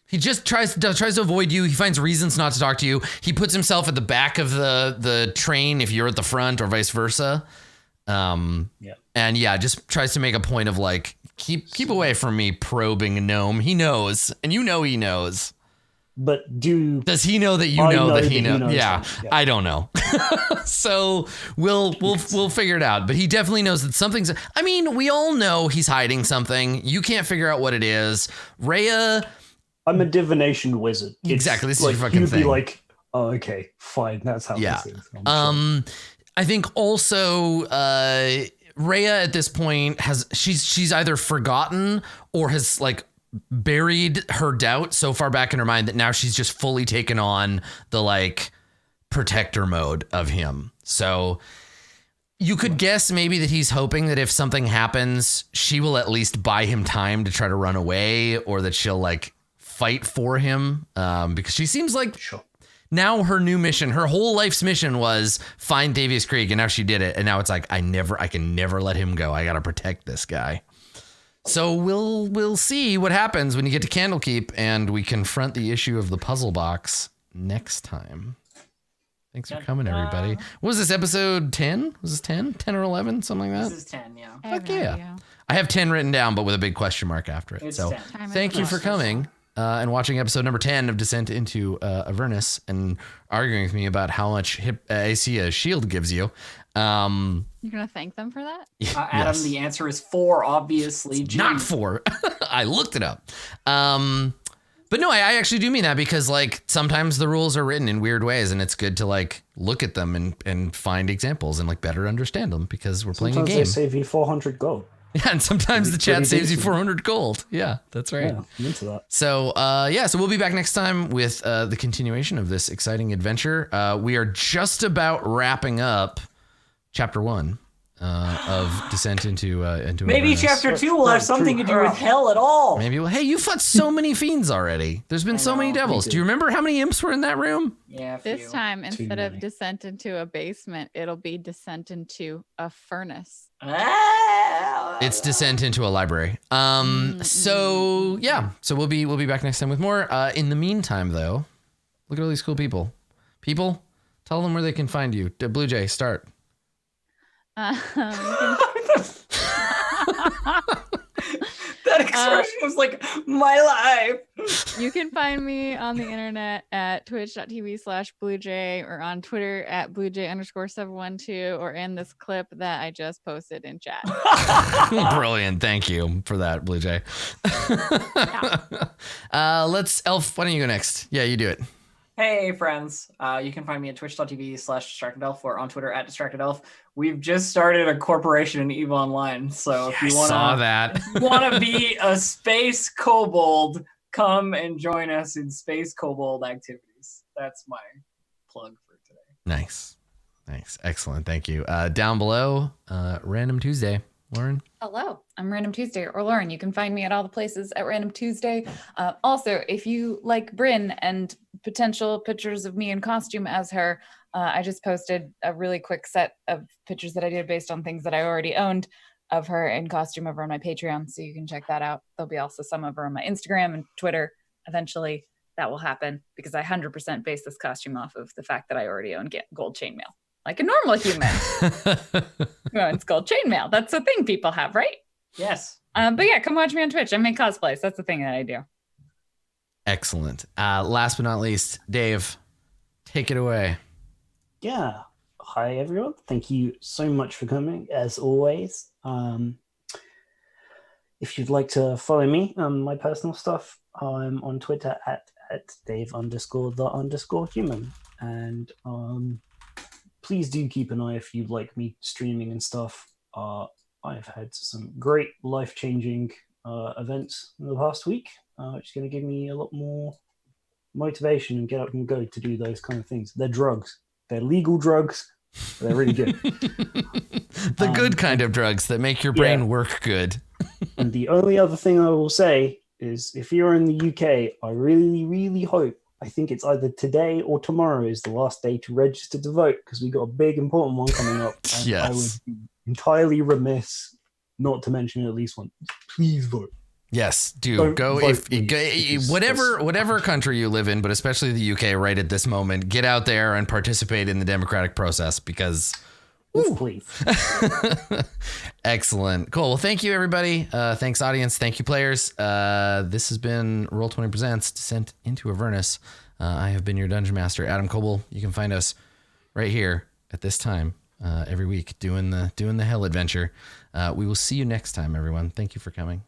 he just tries to avoid you. He finds reasons not to talk to you. He puts himself at the back of the train if you're at the front or vice versa. And yeah, just tries to make a point of like, keep away from me, probing gnome. He knows, and you know he knows. But does he know that you know that he knows? Yeah, I don't know. So we'll figure it out. But he definitely knows that something's. I mean, we all know he's hiding something. You can't figure out what it is. Rhea. I'm a divination wizard. Exactly. This like, is your fucking thing. You'd be like, oh, okay, fine. That's how this is. Sure. I think also Rhea at this point she's either forgotten or has like buried her doubt so far back in her mind that now she's just fully taken on the like protector mode of him. So you could guess maybe that he's hoping that if something happens, she will at least buy him time to try to run away, or that she'll like fight for him, because she seems like now her new mission, her whole life's mission was find Thavius Krieg, and now she did it, and now it's like I can never let him go. I gotta protect this guy. So we'll see what happens when you get to Candlekeep and we confront the issue of the puzzle box next time. Thanks for coming, everybody. What was this, episode 10? Was this 10? 10 or 11? Something like that? This is 10, yeah. Fuck yeah. I have 10 written down, but with a big question mark after it. It's so 10. thank you for coming. and watching episode number 10 of Descent into Avernus and arguing with me about how much AC a shield gives you. You're gonna thank them for that? Adam, yes. the answer is 4, obviously. Not 4. I looked it up. But no, I actually do mean that because like sometimes the rules are written in weird ways and it's good to like look at them and find examples and like better understand them because we're playing a game. Sometimes they save you 400 gold. Yeah, and sometimes the chat saves you decent. 400 gold. Yeah, that's right. Yeah, I'm into that. So, so we'll be back next time with the continuation of this exciting adventure. We are just about wrapping up chapter 1 of Descent into Maybe Avernus. chapter 2 will have something to do with hell at all. Maybe. Well, hey, you fought so many fiends already. There's been so many know, devils. Do you remember how many imps were in that room? Yeah, This time, instead of many. descent into a basement, it'll be descent into a furnace. It's Descent into a library. So yeah. So we'll be back next time with more. In the meantime, though, look at all these cool people. People, tell them where they can find you. Blue Jay, start. You That expression was like my life. You can find me on the internet at twitch.tv/bluejay or on Twitter at bluejay_712 or in this clip that I just posted in chat. Brilliant. Thank you for that, Blue Jay. Let's Elf. Why don't you go next? Yeah, you do it. Hey friends, you can find me at twitch.tv/distractedelf or on Twitter at distractedelf. We've just started a corporation in EVE Online, so if you saw that. want to be a space kobold, come and join us in space kobold activities. That's my plug for today. Nice. Excellent. Thank you. Down below, Random Tuesday. Lauren? Hello, I'm Random Tuesday or Lauren. You can find me at all the places at Random Tuesday. Also, if you like Bryn and potential pictures of me in costume as her, I just posted a really quick set of pictures that I did based on things that I already owned of her in costume over on my Patreon, so you can check that out. There'll be also some over on my Instagram and Twitter. Eventually, that will happen because I 100% base this costume off of the fact that I already own gold chainmail. Like a normal human. It's gold chainmail. That's a thing people have, right? Yes. But yeah, come watch me on Twitch. I make cosplays. That's the thing that I do. Excellent. Last but not least, Dave, take it away. Yeah. Hi, everyone. Thank you so much for coming, as always. If you'd like to follow me, my personal stuff, I'm on Twitter at Dave_the_human. And please do keep an eye if you like me streaming and stuff. I've had some great life-changing events in the past week, which is going to give me a lot more motivation and get up and go to do those kind of things. They're drugs. They're legal drugs. They're really good. The good kind of drugs that make your brain work good. And the only other thing I will say is if you're in the UK, I really, really hope, I think it's either today or tomorrow is the last day to register to vote because we've got a big important one coming up. And Yes. I would be entirely remiss not to mention at least one. Please vote. Yes, do Don't go vote, if please, whatever country you live in, but especially the UK right at this moment, get out there and participate in the democratic process because Yes, please. excellent. Cool. Well, thank you everybody. Thanks audience. Thank you players. This has been Roll20 Presents Descent into Avernus. I have been your dungeon master, Adam Coble. You can find us right here at this time every week doing the hell adventure. We will see you next time, everyone. Thank you for coming.